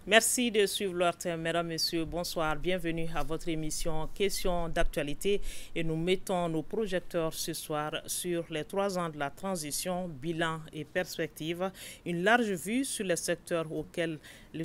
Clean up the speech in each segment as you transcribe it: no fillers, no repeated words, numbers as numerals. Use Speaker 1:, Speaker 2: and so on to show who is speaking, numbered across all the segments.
Speaker 1: Merci de suivre l'antenne, mesdames, messieurs. Bonsoir, bienvenue à votre émission Questions d'actualité. Et nous mettons nos projecteurs ce soir sur les 3 ans de la transition, bilan et perspective. Une large vue sur les secteurs auxquels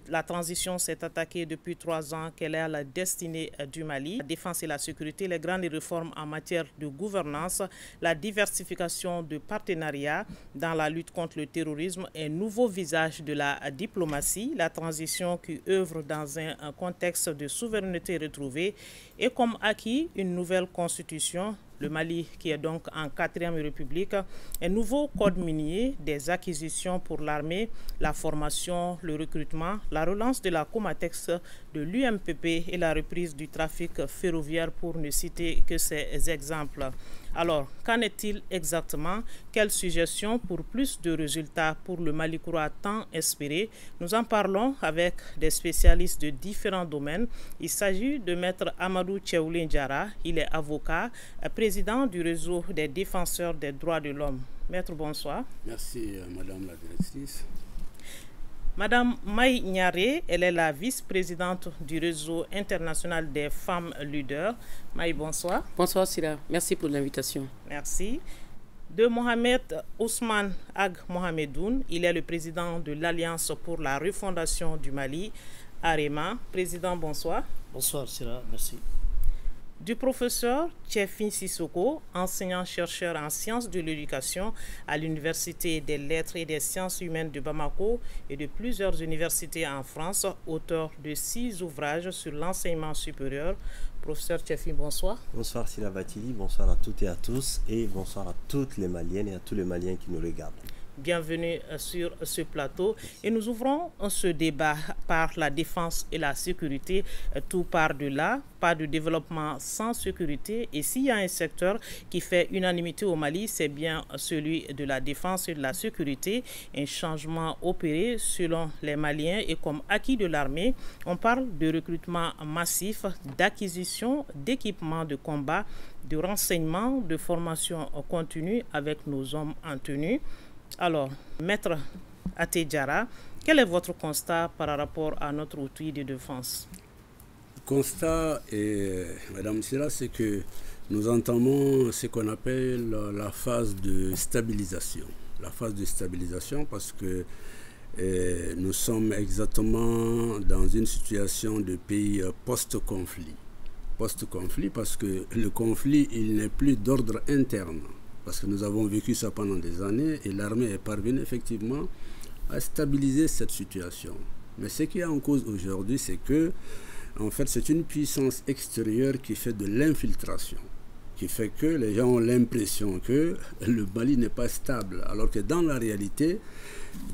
Speaker 1: la transition s'est attaquée depuis 3 ans. Quelle est la destinée du Mali? La défense et la sécurité, les grandes réformes en matière de gouvernance, la diversification de partenariats dans la lutte contre le terrorisme, un nouveau visage de la diplomatie, la transition qui œuvre dans un contexte de souveraineté retrouvée et comme acquis une nouvelle constitution, le Mali qui est donc en 4e République, un nouveau code minier, des acquisitions pour l'armée, la formation, le recrutement, la relance de la Comatex, de l'UMPP et la reprise du trafic ferroviaire pour ne citer que ces exemples. Alors, qu'en est-il exactement? Quelles suggestions pour plus de résultats pour le Mali croit tant espéré? Nous en parlons avec des spécialistes de différents domaines. Il s'agit de Maître Amadou Tcheoulin Diarra. Il est avocat, président du réseau des défenseurs des droits de l'homme. Maître, bonsoir.
Speaker 2: Merci, Madame la directrice.
Speaker 1: Madame Maï Niaré, elle est la vice-présidente du réseau international des femmes leaders. Maï, bonsoir.
Speaker 3: Bonsoir Sira, merci pour l'invitation.
Speaker 1: Merci. De Mohamed Ousmane Ag Mohamedoun, il est le président de l'Alliance pour la refondation du Mali, AREMA. Président, bonsoir.
Speaker 4: Bonsoir Sira, merci.
Speaker 1: Du professeur Tchefin Sissoko, enseignant-chercheur en sciences de l'éducation à l'Université des lettres et des sciences humaines de Bamako et de plusieurs universités en France, auteur de 6 ouvrages sur l'enseignement supérieur. Professeur Tchefin, bonsoir.
Speaker 5: Bonsoir Sila Vatili, bonsoir à toutes et à tous et bonsoir à toutes les Maliennes et à tous les Maliens qui nous regardent.
Speaker 1: Bienvenue sur ce plateau et nous ouvrons ce débat par la défense et la sécurité. Tout part de là, pas de développement sans sécurité. Et s'il y a un secteur qui fait unanimité au Mali, c'est bien celui de la défense et de la sécurité. Un changement opéré selon les Maliens et comme acquis de l'armée. On parle de recrutement massif, d'acquisition, d'équipements de combat, de renseignement, de formation continue avec nos hommes en tenue. Alors, Maître Até Diarra, quel est votre constat par rapport à notre outil de défense?
Speaker 2: Le constat, Madame Sira, c'est que nous entamons ce qu'on appelle la phase de stabilisation. La phase de stabilisation parce que nous sommes exactement dans une situation de pays post-conflit. Post-conflit parce que le conflit, il n'est plus d'ordre interne. Parce que nous avons vécu ça pendant des années et l'armée est parvenue effectivement à stabiliser cette situation. Mais ce qui est en cause aujourd'hui, c'est que, en fait, c'est une puissance extérieure qui fait de l'infiltration, qui fait que les gens ont l'impression que le Mali n'est pas stable, alors que dans la réalité,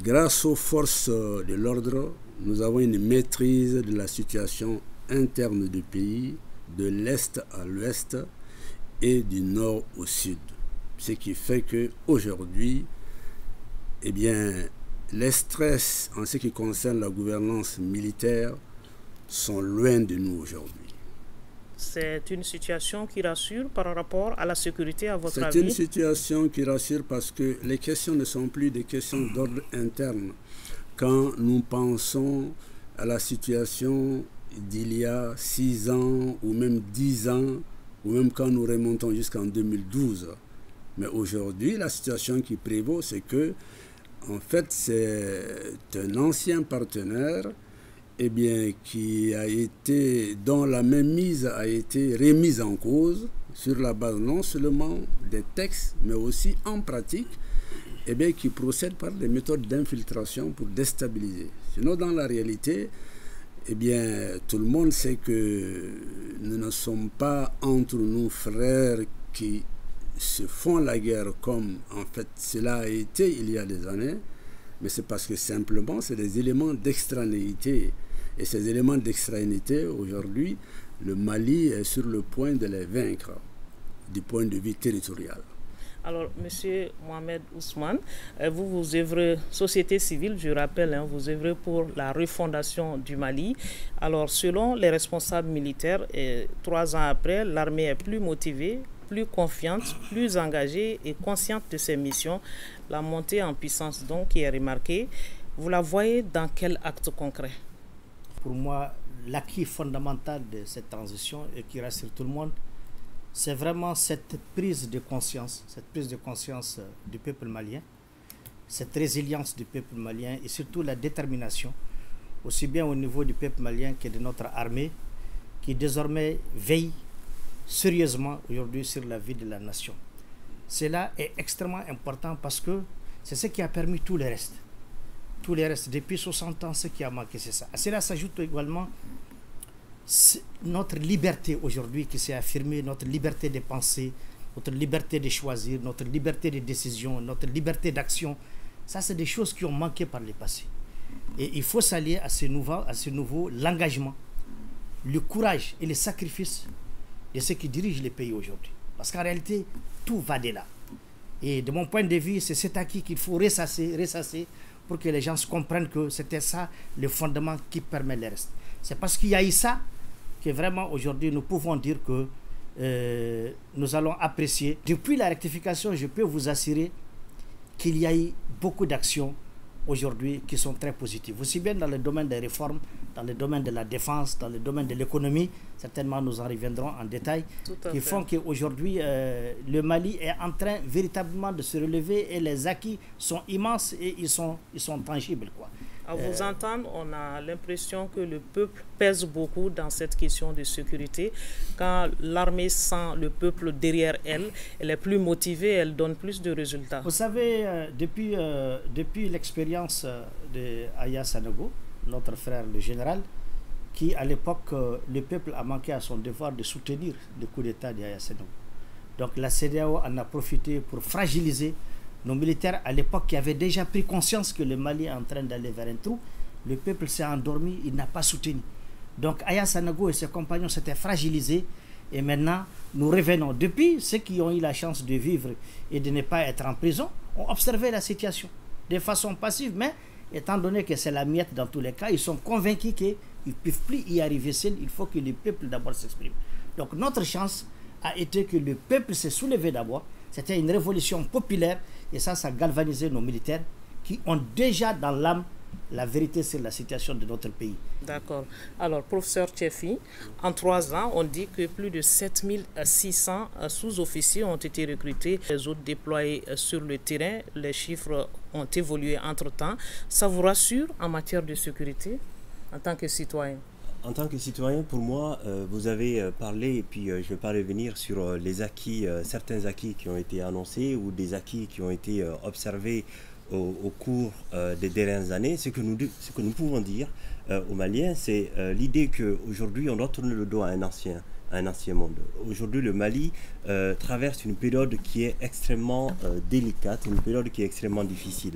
Speaker 2: grâce aux forces de l'ordre, nous avons une maîtrise de la situation interne du pays, de l'est à l'ouest et du nord au sud. Ce qui fait qu'aujourd'hui, eh bien, les stress en ce qui concerne la gouvernance militaire sont loin de nous aujourd'hui.
Speaker 1: C'est une situation qui rassure par rapport à la sécurité, à votre avis?
Speaker 2: C'est une situation qui rassure parce que les questions ne sont plus des questions d'ordre interne. Quand nous pensons à la situation d'il y a 6 ans ou même 10 ans, ou même quand nous remontons jusqu'en 2012, mais aujourd'hui, la situation qui prévaut, c'est que, en fait, c'est un ancien partenaire dont la mainmise a été remise en cause sur la base non seulement des textes, mais aussi en pratique, qui procède par des méthodes d'infiltration pour déstabiliser. Sinon, dans la réalité, tout le monde sait que nous ne sommes pas entre nous frères qui se font la guerre comme en fait cela a été il y a des années, mais c'est parce que simplement c'est des éléments d'extranéité. Et ces éléments d'extranéité, aujourd'hui, le Mali est sur le point de les vaincre du point de vue territorial.
Speaker 1: Alors, Monsieur Mohamed Ousmane, vous œuvrez, société civile, je rappelle, vous œuvrez pour la refondation du Mali. Alors, selon les responsables militaires, 3 ans après, l'armée est plus motivée, plus confiante, plus engagée et consciente de ses missions. La montée en puissance donc qui est remarquée, vous la voyez dans quel acte concret?
Speaker 4: Pour moi, l'acquis fondamental de cette transition et qui rassure tout le monde, c'est vraiment cette prise de conscience du peuple malien, cette résilience du peuple malien et surtout la détermination, aussi bien au niveau du peuple malien que de notre armée, qui désormais veille sérieusement aujourd'hui sur la vie de la nation. Cela est extrêmement important parce que c'est ce qui a permis tout le reste. Tout le reste, depuis 60 ans, ce qui a manqué, c'est ça. À cela s'ajoute également notre liberté aujourd'hui qui s'est affirmée, notre liberté de penser, notre liberté de choisir, notre liberté de décision, notre liberté d'action. Ça, c'est des choses qui ont manqué par le passé. Et il faut s'allier à ce nouveau l'engagement, le courage et le sacrifice de ceux qui dirigent les pays aujourd'hui. Parce qu'en réalité, tout va de là. Et de mon point de vue, c'est cet acquis qu'il faut ressasser pour que les gens comprennent que c'était ça le fondement qui permet le reste. C'est parce qu'il y a eu ça que vraiment aujourd'hui nous pouvons dire que nous allons apprécier. Depuis la rectification, je peux vous assurer qu'il y a eu beaucoup d'actions aujourd'hui qui sont très positives, aussi bien dans le domaine des réformes, dans le domaine de la défense, dans le domaine de l'économie, certainement nous en reviendrons en détail, qui font qu'aujourd'hui le Mali est en train véritablement de se relever et les acquis sont immenses et ils sont tangibles, quoi.
Speaker 1: À vous entendre, on a l'impression que le peuple pèse beaucoup dans cette question de sécurité. Quand l'armée sent le peuple derrière elle, elle est plus motivée, elle donne plus de résultats.
Speaker 4: Vous savez, depuis l'expérience de Aya Sanogo, notre frère le général, qui à l'époque, le peuple a manqué à son devoir de soutenir le coup d'État d'Aya Sanogo. Donc la CEDEAO en a profité pour fragiliser nos militaires à l'époque qui avaient déjà pris conscience que le Mali est en train d'aller vers un trou. Le peuple s'est endormi, il n'a pas soutenu. Donc Aya Sanogo et ses compagnons s'étaient fragilisés et maintenant nous revenons. Depuis, ceux qui ont eu la chance de vivre et de ne pas être en prison ont observé la situation de façon passive, mais étant donné que c'est la miette dans tous les cas, ils sont convaincus qu'ils ne peuvent plus y arriver seuls, il faut que le peuple d'abord s'exprime. Donc notre chance a été que le peuple s'est soulevé d'abord. C'était une révolution populaire et ça a galvanisé nos militaires qui ont déjà dans l'âme la vérité sur la situation de notre pays.
Speaker 1: D'accord. Alors, professeur Tchefi, en 3 ans, on dit que plus de 7600 sous-officiers ont été recrutés, les autres déployés sur le terrain. Les chiffres ont évolué entre-temps. Ça vous rassure en matière de sécurité en tant que citoyen?
Speaker 5: En tant que citoyen, pour moi, vous avez parlé, et puis je ne vais pas revenir sur les acquis, certains acquis qui ont été annoncés ou des acquis qui ont été observés au cours des dernières années. Ce que nous pouvons dire aux Maliens, c'est l'idée qu'aujourd'hui, on doit tourner le dos à un ancien monde. Aujourd'hui, le Mali traverse une période qui est extrêmement délicate, une période qui est extrêmement difficile.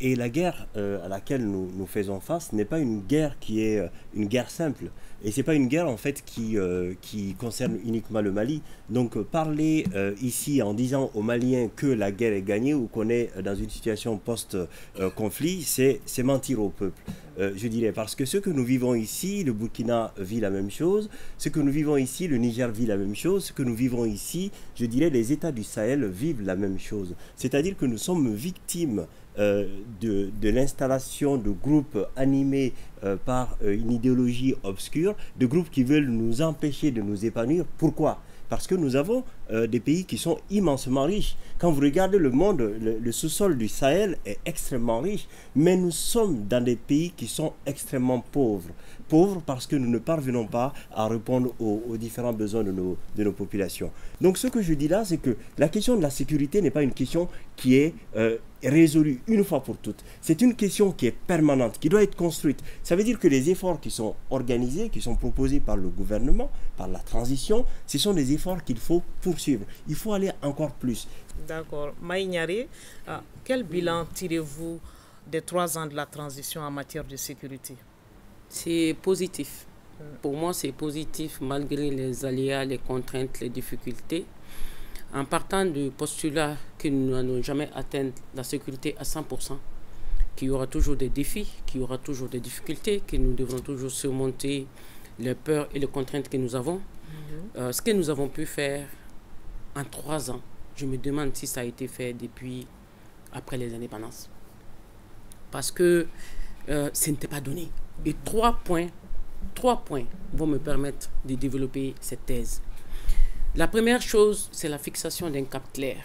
Speaker 5: Et la guerre à laquelle nous faisons face n'est pas une guerre qui est une guerre simple. Et ce n'est pas une guerre en fait qui concerne uniquement le Mali. Donc parler ici en disant aux Maliens que la guerre est gagnée ou qu'on est dans une situation post-conflit, c'est mentir au peuple. Je dirais, parce que ce que nous vivons ici, le Burkina vit la même chose, ce que nous vivons ici, le Niger vit la même chose, ce que nous vivons ici, je dirais, les États du Sahel vivent la même chose. C'est-à-dire que nous sommes victimes de l'installation de groupes animés par une idéologie obscure, de groupes qui veulent nous empêcher de nous épanouir. Pourquoi ? Parce que nous avons des pays qui sont immensément riches. Quand vous regardez le monde, le sous-sol du Sahel est extrêmement riche, mais nous sommes dans des pays qui sont extrêmement pauvres. Pauvres parce que nous ne parvenons pas à répondre aux différents besoins de nos populations. Donc ce que je dis là, c'est que la question de la sécurité n'est pas une question qui est résolue une fois pour toutes. C'est une question qui est permanente, qui doit être construite. Ça veut dire que les efforts qui sont organisés, qui sont proposés par le gouvernement, par la transition, ce sont des efforts qu'il faut poursuivre. Il faut aller encore plus.
Speaker 1: D'accord. Maïgnari, quel bilan tirez-vous des 3 ans de la transition en matière de sécurité?
Speaker 3: C'est positif. Pour moi, c'est positif malgré les aléas, les contraintes, les difficultés. En partant du postulat que nous n'allons jamais atteindre la sécurité à 100%, qu'il y aura toujours des défis, qu'il y aura toujours des difficultés, que nous devrons toujours surmonter les peurs et les contraintes que nous avons. Ce que nous avons pu faire en 3 ans, je me demande si ça a été fait depuis après les indépendances. Parce que ce n'était pas donné. Et 3 points vont me permettre de développer cette thèse. La première chose, c'est la fixation d'un cap clair.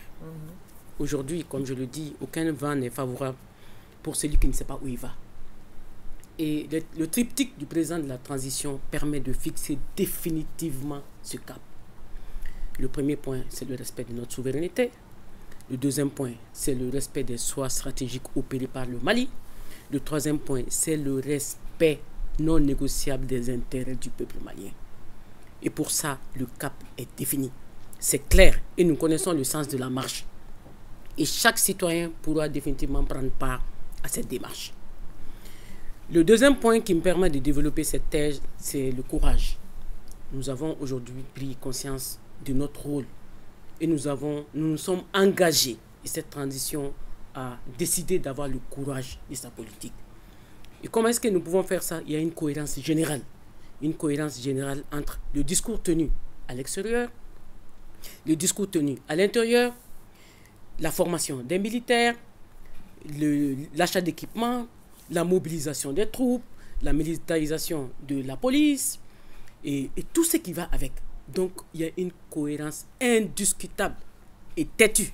Speaker 3: Aujourd'hui, comme je le dis, aucun vent n'est favorable pour celui qui ne sait pas où il va. Et le triptyque du président de la transition permet de fixer définitivement ce cap. Le premier point, c'est le respect de notre souveraineté. Le deuxième point, c'est le respect des choix stratégiques opérés par le Mali. Le troisième point, c'est le respect non négociable des intérêts du peuple malien. Et pour ça, le cap est défini. C'est clair et nous connaissons le sens de la marche. Et chaque citoyen pourra définitivement prendre part à cette démarche. Le deuxième point qui me permet de développer cette thèse, c'est le courage. Nous avons aujourd'hui pris conscience de notre rôle et nous nous sommes engagés. Et cette transition a décidé d'avoir le courage de sa politique. Et comment est-ce que nous pouvons faire ça? Il y a une cohérence générale. Une cohérence générale entre le discours tenu à l'extérieur, le discours tenu à l'intérieur, la formation des militaires, l'achat d'équipements, la mobilisation des troupes, la militarisation de la police et tout ce qui va avec. Donc, il y a une cohérence indiscutable et têtue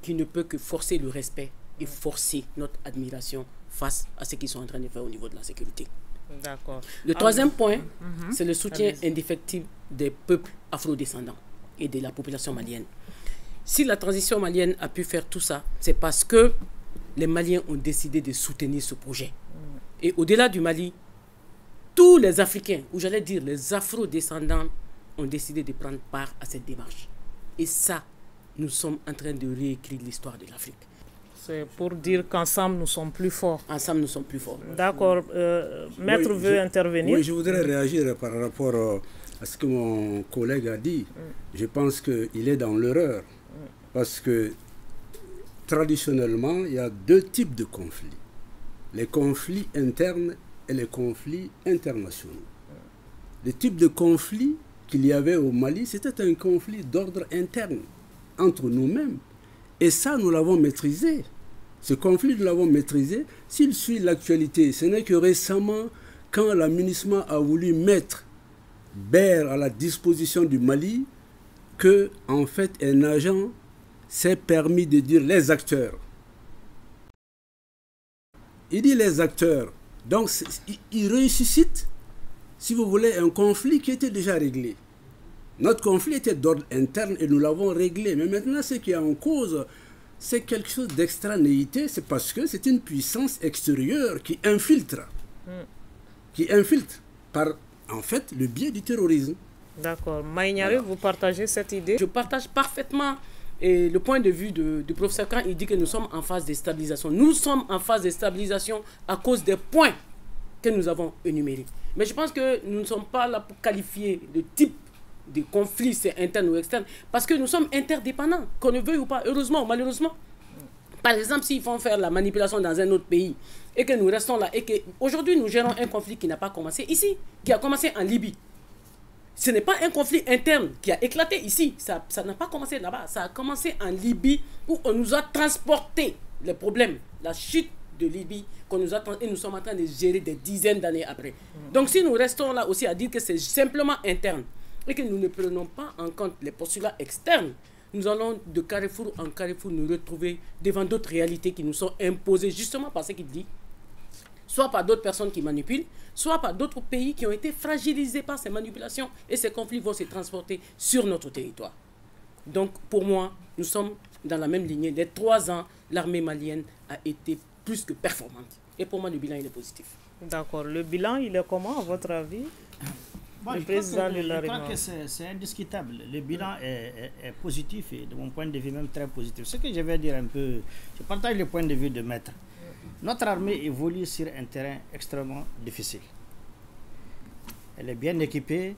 Speaker 3: qui ne peut que forcer le respect et forcer notre admiration face à ce qu'ils sont en train de faire au niveau de la sécurité.
Speaker 1: D'accord.
Speaker 3: Le troisième point, c'est le soutien indéfectible des peuples afrodescendants et de la population malienne. Si la transition malienne a pu faire tout ça, c'est parce que les Maliens ont décidé de soutenir ce projet. Et au-delà du Mali, tous les Africains, ou j'allais dire les afro-descendants, ont décidé de prendre part à cette démarche. Et ça, nous sommes en train de réécrire l'histoire de l'Afrique.
Speaker 1: C'est pour dire qu'ensemble, nous sommes plus forts.
Speaker 3: Ensemble, nous sommes plus forts.
Speaker 1: D'accord. Maître veut intervenir.
Speaker 2: Oui, je voudrais réagir par rapport à ce que mon collègue a dit. Je pense qu'il est dans l'erreur. Parce que traditionnellement, il y a deux types de conflits. Les conflits internes et les conflits internationaux. Le type de conflit qu'il y avait au Mali, c'était un conflit d'ordre interne, entre nous-mêmes. Et ça, nous l'avons maîtrisé. Ce conflit, nous l'avons maîtrisé. S'il suit l'actualité, ce n'est que récemment, quand la MINUSMA a voulu mettre Bair à la disposition du Mali, que, en fait, un agent s'est permis de dire les acteurs. Il dit les acteurs. Donc, il ressuscite, si vous voulez, un conflit qui était déjà réglé. Notre conflit était d'ordre interne et nous l'avons réglé. Mais maintenant, ce qui est en cause, c'est quelque chose d'extranéité. C'est parce que c'est une puissance extérieure qui infiltre. Qui infiltre par, en fait, le biais du terrorisme.
Speaker 1: D'accord. Maïniare, vous partagez cette idée?
Speaker 3: Je partage parfaitement le point de vue du professeur quand il dit que nous sommes en phase de stabilisation. Nous sommes en phase de stabilisation à cause des points que nous avons énumérés. Mais je pense que nous ne sommes pas là pour qualifier le type de conflit, c'est interne ou externe, parce que nous sommes interdépendants, qu'on le veuille ou pas, heureusement ou malheureusement. Par exemple, s'ils font faire la manipulation dans un autre pays et que nous restons là et qu'aujourd'hui nous gérons un conflit qui n'a pas commencé ici, qui a commencé en Libye. Ce n'est pas un conflit interne qui a éclaté ici, ça n'a pas commencé là-bas, ça a commencé en Libye où on nous a transporté les problèmes, la chute de Libye qu'on nous a et nous sommes en train de gérer des dizaines d'années après. Donc si nous restons là aussi à dire que c'est simplement interne et que nous ne prenons pas en compte les postulats externes, nous allons de carrefour en carrefour nous retrouver devant d'autres réalités qui nous sont imposées justement par ce qu'il dit, soit par d'autres personnes qui manipulent, soit par d'autres pays qui ont été fragilisés par ces manipulations et ces conflits vont se transporter sur notre territoire. Donc pour moi, nous sommes dans la même lignée. Les 3 ans, l'armée malienne a été plus que performante. Et pour moi, le bilan il est positif.
Speaker 1: D'accord. Le bilan, il est comment à votre avis?
Speaker 4: Bon, je crois que c'est indiscutable. Le bilan est positif et de mon point de vue même très positif. Ce que je vais dire un peu, je partage le point de vue de Maître. Notre armée évolue sur un terrain extrêmement difficile. Elle est bien équipée,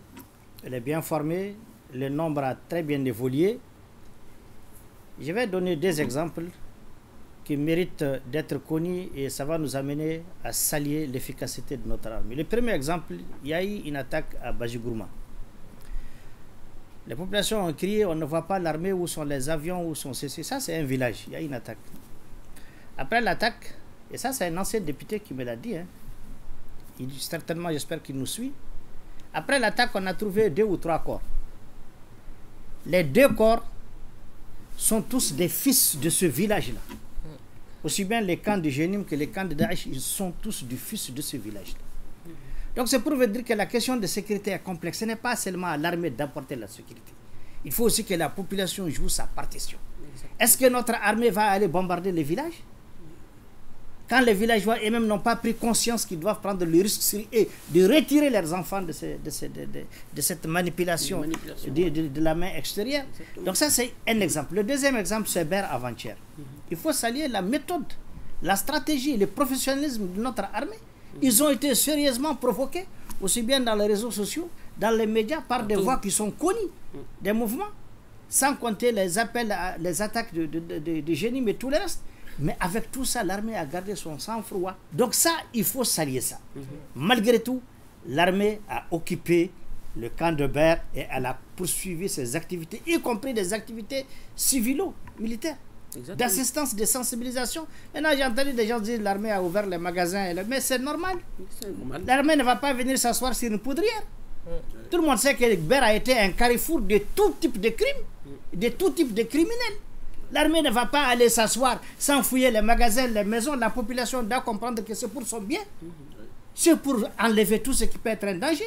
Speaker 4: elle est bien formée, le nombre a très bien évolué. Je vais donner 2 exemples qui méritent d'être connus et ça va nous amener à saluer l'efficacité de notre armée. Le premier exemple, il y a eu une attaque à Bajigourma. Les populations ont crié, on ne voit pas l'armée, où sont les avions, où sont ceci. Ça, c'est un village, il y a une attaque. Après l'attaque, et ça, c'est un ancien député qui me l'a dit, certainement, j'espère qu'il nous suit. Après l'attaque, on a trouvé 2 ou 3 corps. Les 2 corps sont tous des fils de ce village-là. Aussi bien les camps de Jenim que les camps de Daesh, ils sont tous du fils de ce village-là. Donc c'est pour vous dire que la question de sécurité est complexe. Ce n'est pas seulement à l'armée d'apporter la sécurité. Il faut aussi que la population joue sa partition. Est-ce que notre armée va aller bombarder les villages? Quand les villageois eux-mêmes n'ont pas pris conscience qu'ils doivent prendre le risque et de retirer leurs enfants de cette manipulation, de la main extérieure. Exactement. Donc ça, c'est un exemple. Le deuxième exemple, c'est Ber avant-hier. Il faut saluer la méthode, la stratégie, le professionnalisme de notre armée. Ils ont été sérieusement provoqués, aussi bien dans les réseaux sociaux, dans les médias, par des voix qui sont connues, des mouvements, sans compter les appels, les attaques de génie, mais tout le reste. Mais avec tout ça, l'armée a gardé son sang-froid. Donc ça, il faut saluer ça. Malgré tout, l'armée a occupé le camp de Ber et elle a poursuivi ses activités, y compris des activités civilo-militaires, d'assistance, de sensibilisation. Maintenant, j'ai entendu des gens dire que l'armée a ouvert les magasins. Mais c'est normal. L'armée ne va pas venir s'asseoir sur une poudrière. Tout le monde sait que Ber a été un carrefour de tout type de crimes, de tout type de criminels. L'armée ne va pas aller s'asseoir sans fouiller les magasins, les maisons. La population doit comprendre que c'est pour son bien. C'est pour enlever tout ce qui peut être un danger.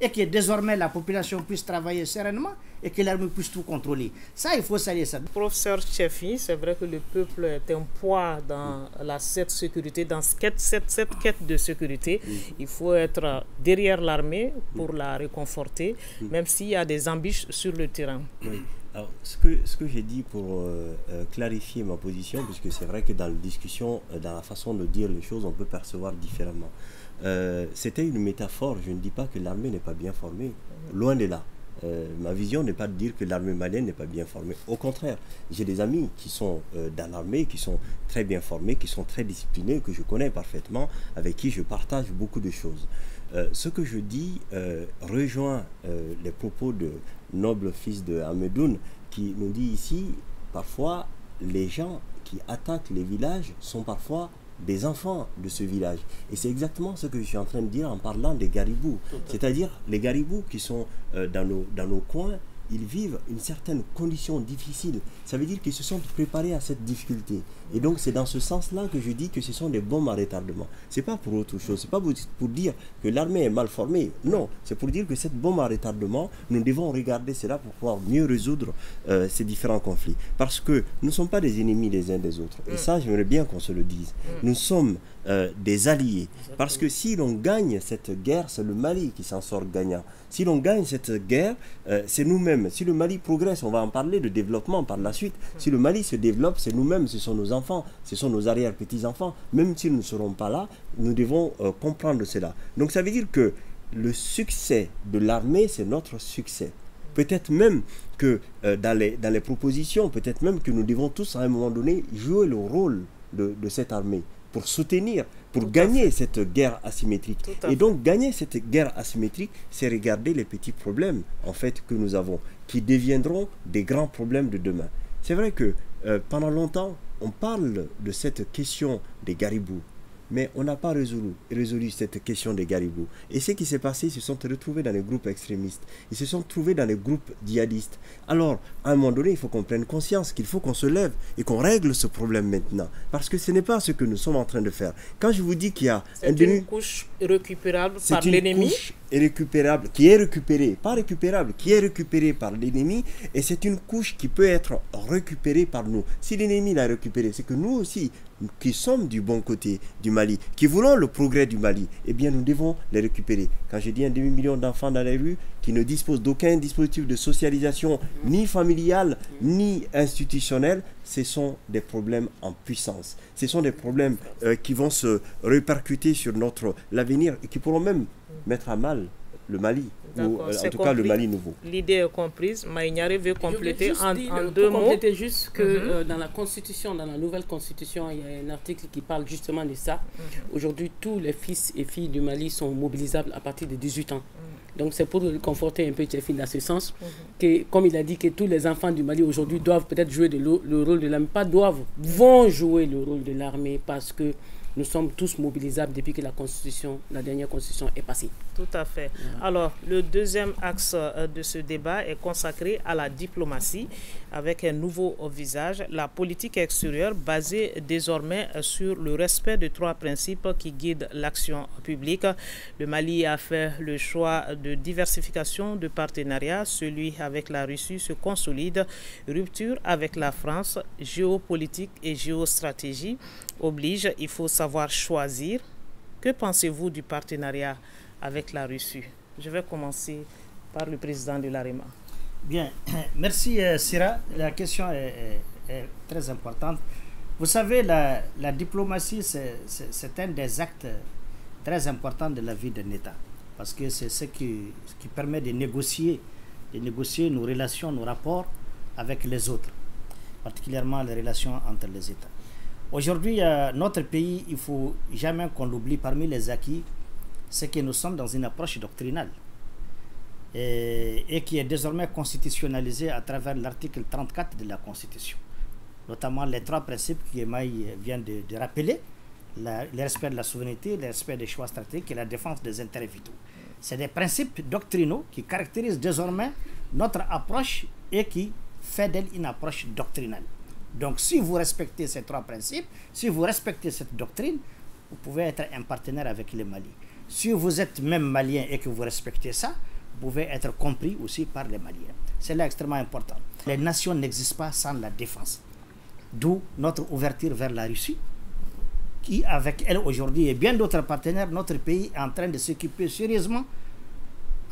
Speaker 4: Et que désormais la population puisse travailler sereinement et que l'armée puisse tout contrôler. Ça, il faut saluer ça.
Speaker 1: Professeur Tchefi, c'est vrai que le peuple est un poids dans cette sécurité, dans cette quête de sécurité. Il faut être derrière l'armée pour la réconforter, même s'il y a des embûches sur le terrain.
Speaker 5: Alors, ce que j'ai dit pour clarifier ma position, puisque c'est vrai que dans la discussion, dans la façon de dire les choses, on peut percevoir différemment. C'était une métaphore. Je ne dis pas que l'armée n'est pas bien formée. Loin de là. Ma vision n'est pas de dire que l'armée malienne n'est pas bien formée. Au contraire, j'ai des amis qui sont dans l'armée, qui sont très bien formés, qui sont très disciplinés, que je connais parfaitement, avec qui je partage beaucoup de choses. Ce que je dis rejoint les propos de noble fils de Hamedoun qui nous dit ici, parfois les gens qui attaquent les villages sont parfois des enfants de ce village. Et c'est exactement ce que je suis en train de dire en parlant des garibous. C'est-à-dire les garibous qui sont dans nos coins, ils vivent une certaine condition difficile. Ça veut dire qu'ils se sont préparés à cette difficulté. Et donc c'est dans ce sens-là que je dis que ce sont des bombes à retardement. C'est pas pour autre chose. C'est pas pour dire que l'armée est mal formée. Non, c'est pour dire que cette bombe à retardement, nous devons regarder cela pour pouvoir mieux résoudre ces différents conflits. Parce que nous ne sommes pas des ennemis les uns des autres. Et ça, j'aimerais bien qu'on se le dise. Nous sommes des alliés. Parce que si l'on gagne cette guerre, c'est le Mali qui s'en sort gagnant. Si l'on gagne cette guerre, c'est nous-mêmes. Si le Mali progresse, on va en parler de développement par la suite. Si le Mali se développe, c'est nous-mêmes, ce sont nos enfants, ce sont nos arrière-petits-enfants. Même s'ils ne seront pas là, nous devons comprendre cela. Donc ça veut dire que le succès de l'armée, c'est notre succès. Peut-être même que dans les propositions, peut-être même que nous devons tous à un moment donné jouer le rôle de cette armée pour soutenir, pour gagner cette guerre asymétrique. Et donc gagner cette guerre asymétrique, c'est regarder les petits problèmes en fait que nous avons, qui deviendront des grands problèmes de demain. C'est vrai que pendant longtemps, on parle de cette question des garibous, mais on n'a pas résolu cette question des garibous. Et ce qui s'est passé, ils se sont retrouvés dans les groupes extrémistes. Ils se sont trouvés dans les groupes djihadistes. Alors, à un moment donné, il faut qu'on prenne conscience qu'il faut qu'on se lève et qu'on règle ce problème maintenant. Parce que ce n'est pas ce que nous sommes en train de faire. Quand je vous dis qu'il y a
Speaker 1: une couche récupérable par l'ennemi.
Speaker 5: Récupérable, qui est récupérée, pas récupérable, qui est récupérée par l'ennemi, et c'est une couche qui peut être récupérée par nous. Si l'ennemi l'a récupérée, c'est que nous aussi, qui sommes du bon côté du Mali, qui voulons le progrès du Mali, eh bien nous devons les récupérer. Quand je dis 1 demi-million d'enfants dans les rues qui ne disposent d'aucun dispositif de socialisation, ni familial, ni institutionnel, ce sont des problèmes en puissance. Ce sont des problèmes qui vont se répercuter sur l'avenir et qui pourront même mettre à mal le Mali, ou en tout cas le Mali nouveau.
Speaker 1: L'idée est comprise. Maïniari veut compléter en 2 mots.
Speaker 3: Compléter juste que dans la Constitution, dans la nouvelle Constitution, il y a un article qui parle justement de ça. Aujourd'hui, tous les fils et filles du Mali sont mobilisables à partir de 18 ans. Donc c'est pour conforter un peu Tchefi dans ce sens, que comme il a dit que tous les enfants du Mali aujourd'hui doivent peut-être jouer le rôle de l'armée, pas doivent, vont jouer le rôle de l'armée parce que nous sommes tous mobilisables depuis que la dernière constitution est passée.
Speaker 1: Tout à fait. Alors, le deuxième axe de ce débat est consacré à la diplomatie avec un nouveau visage, la politique extérieure basée désormais sur le respect de 3 principes qui guident l'action publique. Le Mali a fait le choix de diversification de partenariats. Celui avec la Russie se consolide. Rupture avec la France, géopolitique et géostratégie oblige, il faut savoir choisir. Que pensez-vous du partenariat avec la Russie? Je vais commencer par le président de l'AREMA.
Speaker 4: Bien, merci Sira. La question est très importante. Vous savez, la diplomatie, c'est un des actes très importants de la vie d'un État. Parce que c'est ce qui permet de négocier nos relations, nos rapports avec les autres, particulièrement les relations entre les États. Aujourd'hui, notre pays, il ne faut jamais qu'on l'oublie, parmi les acquis, c'est que nous sommes dans une approche doctrinale et qui est désormais constitutionnalisée à travers l'article 34 de la Constitution, notamment les 3 principes qu'Emaï vient de rappeler, le respect de la souveraineté, le respect des choix stratégiques et la défense des intérêts vitaux. C'est des principes doctrinaux qui caractérisent désormais notre approche et qui fait d'elle une approche doctrinale. Donc, si vous respectez ces 3 principes, si vous respectez cette doctrine, vous pouvez être un partenaire avec le Mali. Si vous êtes même malien et que vous respectez ça, vous pouvez être compris aussi par les Maliens. C'est là extrêmement important. Les nations n'existent pas sans la défense. D'où notre ouverture vers la Russie, qui, avec elle aujourd'hui et bien d'autres partenaires, notre pays est en train de s'occuper sérieusement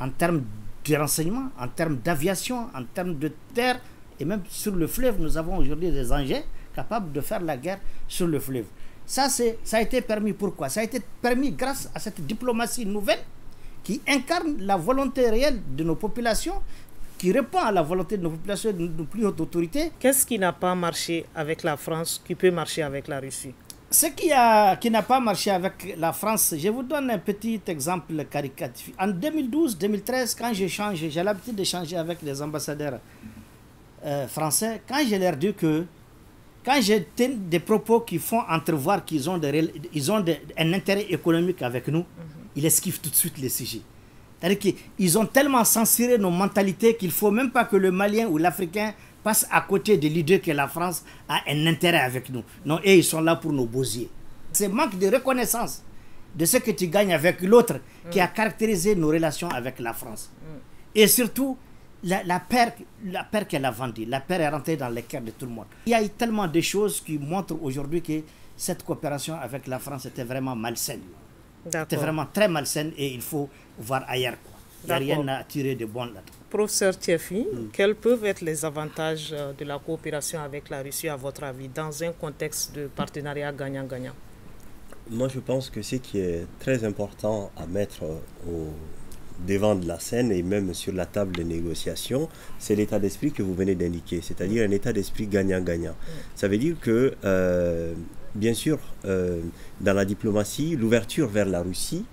Speaker 4: en termes de renseignement, en termes d'aviation, en termes de terre. Et même sur le fleuve, nous avons aujourd'hui des engins capables de faire la guerre sur le fleuve. Ça a été permis pourquoi? Ça a été permis grâce à cette diplomatie nouvelle qui incarne la volonté réelle de nos populations, qui répond à la volonté de nos populations et de nos plus hautes autorités.
Speaker 1: Qu'est-ce qui n'a pas marché avec la France qui peut marcher avec la Russie?
Speaker 4: Ce qui n'a pas marché avec la France, je vous donne un petit exemple caricatif. En 2012-2013, quand j'ai l'habitude d'échanger avec les ambassadeurs français, quand je leur dis que, quand j'ai des propos qui font entrevoir qu'ils ont, un intérêt économique avec nous, ils esquivent tout de suite les sujets. C'est-à-dire qu'ils ont tellement censuré nos mentalités qu'il ne faut même pas que le Malien ou l'Africain passe à côté de l'idée que la France a un intérêt avec nous. Non, et ils sont là pour nous bousiller. C'est manque de reconnaissance de ce que tu gagnes avec l'autre qui a caractérisé nos relations avec la France. Et surtout, la paire qu'elle a vendue, la paire est rentrée dans les cœurs de tout le monde. Il y a eu tellement de choses qui montrent aujourd'hui que cette coopération avec la France était vraiment malsaine. C'était vraiment très malsaine et il faut voir ailleurs. Il n'y a rien à tirer de bon là-dedans.
Speaker 1: Professeur Tchefi, quels peuvent être les avantages de la coopération avec la Russie à votre avis dans un contexte de partenariat gagnant-gagnant?
Speaker 5: Moi, je pense que ce qui est très important à mettre au devant de la scène et même sur la table de négociation, c'est l'état d'esprit que vous venez d'indiquer, c'est-à-dire un état d'esprit gagnant-gagnant. Ça veut dire que, bien sûr, dans la diplomatie, l'ouverture vers la Russie,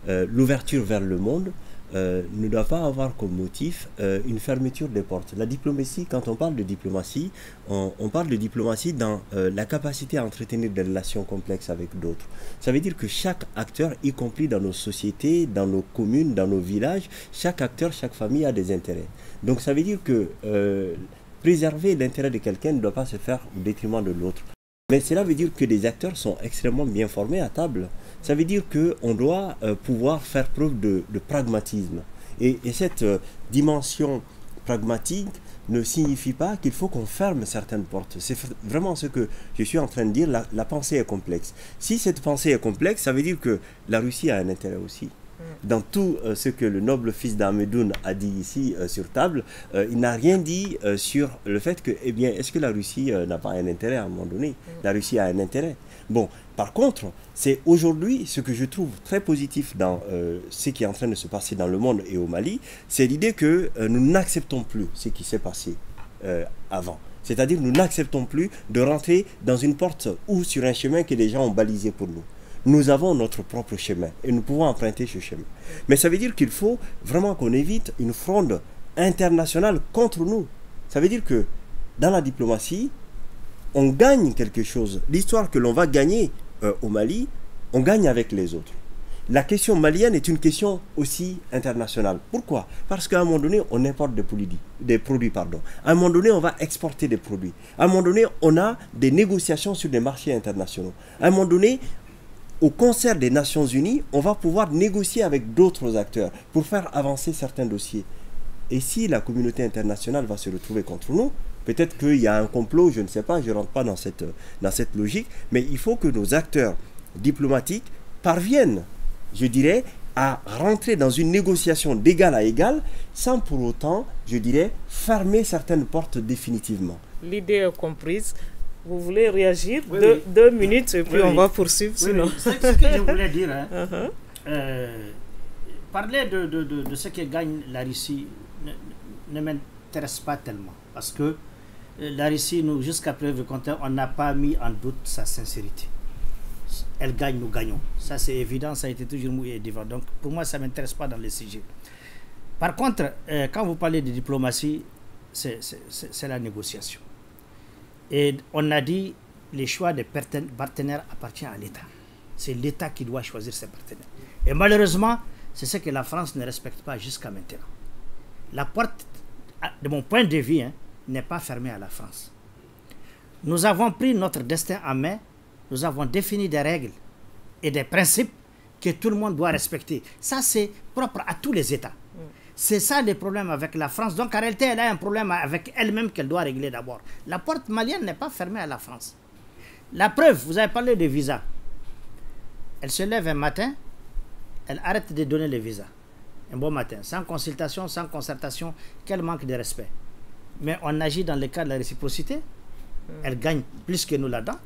Speaker 5: l'ouverture vers le monde, ne doit pas avoir comme motif une fermeture des portes. La diplomatie, quand on parle de diplomatie, on parle de diplomatie dans la capacité à entretenir des relations complexes avec d'autres. Ça veut dire que chaque acteur, y compris dans nos sociétés, dans nos communes, dans nos villages, chaque acteur, chaque famille a des intérêts. Donc ça veut dire que préserver l'intérêt de quelqu'un ne doit pas se faire au détriment de l'autre. Mais cela veut dire que les acteurs sont extrêmement bien formés à table. Ça veut dire qu'on doit pouvoir faire preuve de pragmatisme. Et cette dimension pragmatique ne signifie pas qu'il faut qu'on ferme certaines portes. C'est vraiment ce que je suis en train de dire. La pensée est complexe. Si cette pensée est complexe, ça veut dire que la Russie a un intérêt aussi. Dans tout ce que le noble fils d'Ahmedoun a dit ici sur table, il n'a rien dit sur le fait que, eh bien, est-ce que la Russie n'a pas un intérêt à un moment donné? La Russie a un intérêt. Bon, par contre, c'est aujourd'hui ce que je trouve très positif dans ce qui est en train de se passer dans le monde et au Mali, c'est l'idée que nous n'acceptons plus ce qui s'est passé avant. C'est-à-dire nous n'acceptons plus de rentrer dans une porte ou sur un chemin que les gens ont balisé pour nous. Nous avons notre propre chemin et nous pouvons emprunter ce chemin. Mais ça veut dire qu'il faut vraiment qu'on évite une fronde internationale contre nous. Ça veut dire que dans la diplomatie, on gagne quelque chose. L'histoire que l'on va gagner au Mali on gagne avec les autres. La question malienne est une question aussi internationale. Pourquoi? Parce qu'à un moment donné, on importe des produits. À un moment donné, on va exporter des produits. À un moment donné, on a des négociations sur des marchés internationaux. À un moment donné, au concert des Nations Unies, on va pouvoir négocier avec d'autres acteurs pour faire avancer certains dossiers. Et si la communauté internationale va se retrouver contre nous, peut-être qu'il y a un complot, je ne sais pas, je ne rentre pas dans cette logique, mais il faut que nos acteurs diplomatiques parviennent, je dirais, à rentrer dans une négociation d'égal à égal sans pour autant, je dirais, fermer certaines portes définitivement.
Speaker 1: L'idée est comprise. Vous voulez réagir?
Speaker 4: Oui,
Speaker 1: deux minutes et puis on va poursuivre.
Speaker 4: Oui,
Speaker 1: sinon.
Speaker 4: oui. C'est ce que je voulais dire. Hein. Parler de ce que gagne la Russie ne m'intéresse pas tellement. Parce que la Russie, jusqu'à preuve du contraire, on n'a pas mis en doute sa sincérité. Elle gagne, nous gagnons. Ça, c'est évident, ça a été toujours mouillé et devant. Donc, pour moi, ça ne m'intéresse pas dans les sujets. Par contre, quand vous parlez de diplomatie, c'est la négociation. Et on a dit, les choix des partenaires appartiennent à l'État. C'est l'État qui doit choisir ses partenaires. Et malheureusement, c'est ce que la France ne respecte pas jusqu'à maintenant. La porte, de mon point de vue, n'est pas fermée à la France. Nous avons pris notre destin en main. Nous avons défini des règles et des principes que tout le monde doit respecter. Ça, c'est propre à tous les États. C'est ça le problème avec la France. Donc, en réalité, elle a un problème avec elle-même qu'elle doit régler d'abord. La porte malienne n'est pas fermée à la France. La preuve, vous avez parlé de visa. Elle se lève un matin, elle arrête de donner les visas. Un bon matin, sans consultation, sans concertation, quel manque de respect. Mais on agit dans le cadre de la réciprocité. Elle gagne plus que nous là-dedans.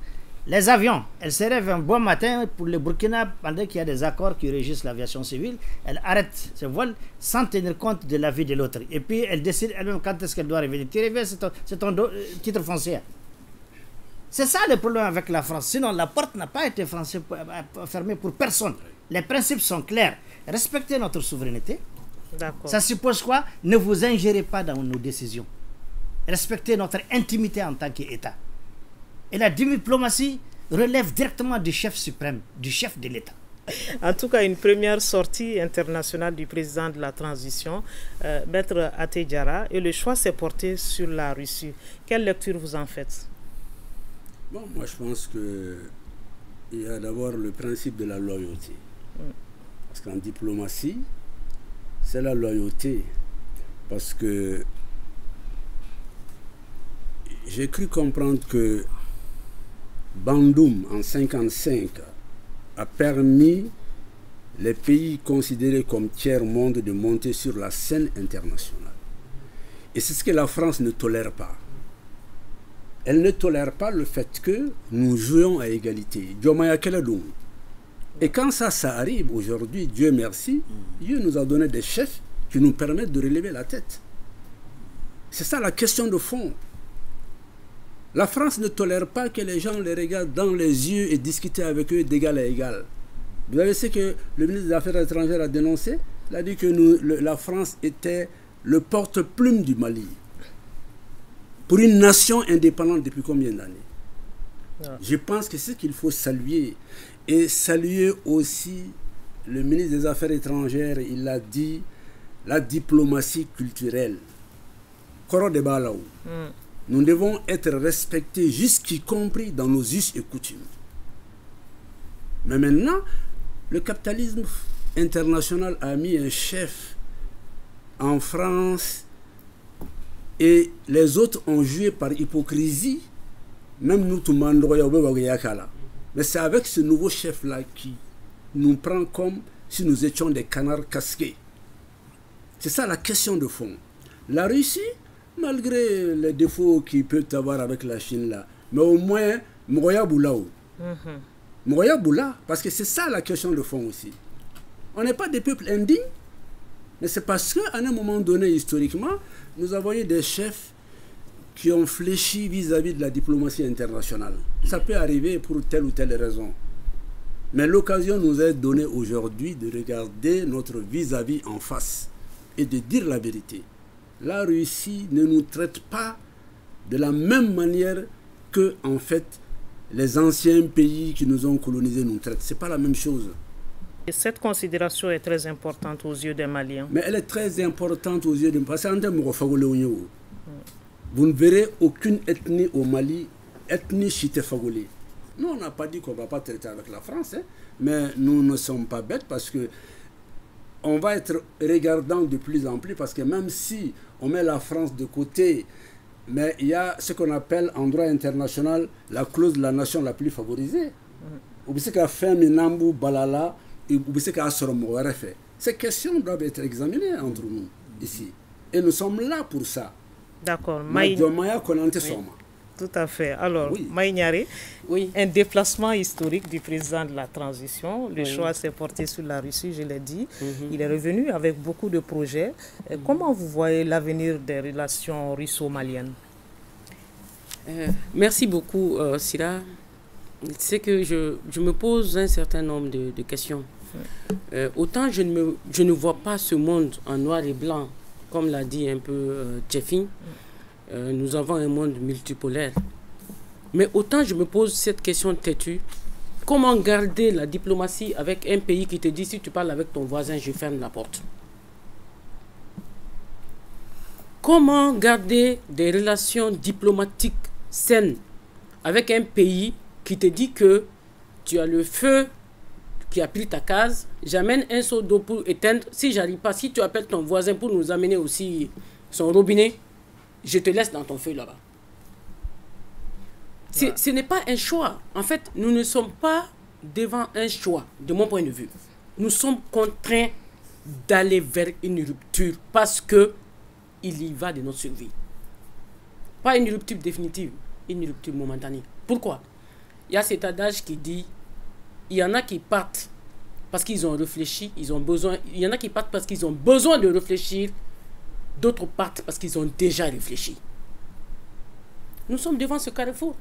Speaker 4: Les avions, elle se lève un bon matin pour le Burkina, pendant qu'il y a des accords qui régissent l'aviation civile, elle arrête ses vols sans tenir compte de l'avis de l'autre. Et puis elle décide elle-même quand est-ce qu'elle doit revenir. Tu reviens, c'est ton titre foncier. C'est ça le problème avec la France. Sinon, la porte n'a pas été fermée pour personne. Les principes sont clairs. Respectez notre souveraineté. Ça suppose quoi? Ne vous ingérez pas dans nos décisions. Respectez notre intimité en tant qu'État. Et la diplomatie relève directement du chef suprême, du chef de l'État.
Speaker 1: En tout cas, une première sortie internationale du président de la transition, Maître Até Diarra, et le choix s'est porté sur la Russie. Quelle lecture vous en faites?
Speaker 2: Bon, moi je pense qu'il y a d'abord le principe de la loyauté. Parce qu'en diplomatie, c'est la loyauté. Parce que j'ai cru comprendre que Bandung, en 1955, a permis les pays considérés comme tiers-monde de monter sur la scène internationale. Et c'est ce que la France ne tolère pas. Elle ne tolère pas le fait que nous jouons à égalité. Et quand ça arrive aujourd'hui, Dieu merci, Dieu nous a donné des chefs qui nous permettent de relever la tête. C'est ça la question de fond. La France ne tolère pas que les gens les regardent dans les yeux et discutent avec eux d'égal à égal. Vous avez ce que le ministre des Affaires étrangères a dénoncé? Il a dit que la France était le porte-plume du Mali. Pour une nation indépendante depuis combien d'années? Je pense que c'est ce qu'il faut saluer. Et saluer aussi le ministre des Affaires étrangères, il a dit la diplomatie culturelle. Koro de Balaou. Nous devons être respectés jusqu'y compris dans nos us et coutumes. Mais maintenant, le capitalisme international a mis un chef en France et les autres ont joué par hypocrisie. Même nous, tout le monde, mais c'est avec ce nouveau chef-là qui nous prend comme si nous étions des canards casqués. C'est ça la question de fond. La Russie, malgré les défauts qu'il peut avoir avec la Chine là, mais au moins, Mouroya Boulaou. Mouroya Boula, parce que c'est ça la question de fond aussi. On n'est pas des peuples indignes, mais c'est parce qu'à un moment donné, historiquement, nous avons eu des chefs qui ont fléchi vis-à-vis de la diplomatie internationale. Ça peut arriver pour telle ou telle raison. Mais l'occasion nous est donnée aujourd'hui de regarder notre vis-à-vis en face et de dire la vérité. La Russie ne nous traite pas de la même manière que, en fait, les anciens pays qui nous ont colonisés nous traitent. Ce n'est pas la même chose.
Speaker 1: Et cette considération est très importante aux yeux des Maliens.
Speaker 2: Mais elle est très importante aux yeux des Maliens. Vous ne verrez aucune ethnie au Mali, ethnie chité fagolé. Nous, on n'a pas dit qu'on ne va pas traiter avec la France, hein, mais nous ne sommes pas bêtes parce que on va être regardant de plus en plus parce que même si on met la France de côté, mais il y a ce qu'on appelle en droit international la clause de la nation la plus favorisée. Ces questions doivent être examinées entre nous ici. Et nous sommes là pour ça.
Speaker 1: D'accord. Tout à fait. Alors, oui. Maïniare, oui. Un déplacement historique du président de la transition. Le choix s'est porté sur la Russie, je l'ai dit. Il est revenu avec beaucoup de projets. Comment vous voyez l'avenir des relations russo-maliennes?
Speaker 3: Merci beaucoup, Sira. C'est que je me pose un certain nombre de questions. Autant je ne vois pas ce monde en noir et blanc, comme l'a dit un peu Jeffy. Nous avons un monde multipolaire. Mais autant je me pose cette question têtue. Comment garder la diplomatie avec un pays qui te dit si tu parles avec ton voisin, je ferme la porte? Comment garder des relations diplomatiques saines avec un pays qui te dit que tu as le feu qui a pris ta case, j'amène un seau d'eau pour éteindre. Si j'arrive pas, si tu appelles ton voisin pour nous amener aussi son robinet, je te laisse dans ton feu là-bas. Ce n'est pas un choix. En fait, nous ne sommes pas devant un choix, de mon point de vue. Nous sommes contraints d'aller vers une rupture parce que il y va de notre survie. Pas une rupture définitive, une rupture momentanée. Pourquoi? Il y a cet adage qui dit, il y en a qui partent parce qu'ils ont réfléchi, ils ont besoin. Il y en a qui partent parce qu'ils ont besoin de réfléchir. D'autres partent parce qu'ils ont déjà réfléchi. Nous sommes devant ce carrefour.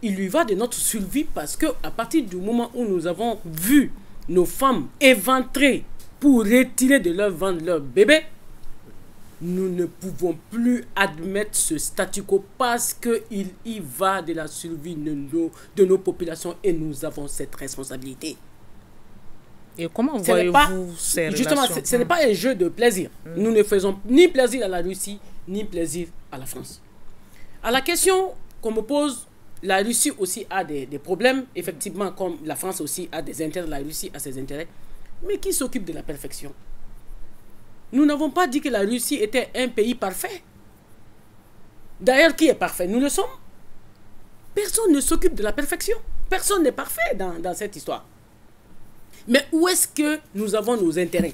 Speaker 3: Il lui va de notre survie parce que à partir du moment où nous avons vu nos femmes éventrées pour retirer de leur ventre leur bébé, nous ne pouvons plus admettre ce statu quo parce qu'il y va de la survie de nos populations et nous avons cette responsabilité.
Speaker 1: Et comment voyez-vous ces relations?
Speaker 3: Justement, ce n'est pas un jeu de plaisir. Nous ne faisons ni plaisir à la Russie, ni plaisir à la France. À la question qu'on me pose, la Russie aussi a des problèmes, effectivement, comme la France aussi a des intérêts, la Russie a ses intérêts. Mais qui s'occupe de la perfection? Nous n'avons pas dit que la Russie était un pays parfait. D'ailleurs, qui est parfait? Nous le sommes. Personne ne s'occupe de la perfection. Personne n'est parfait dans cette histoire. Mais où est-ce que nous avons nos intérêts?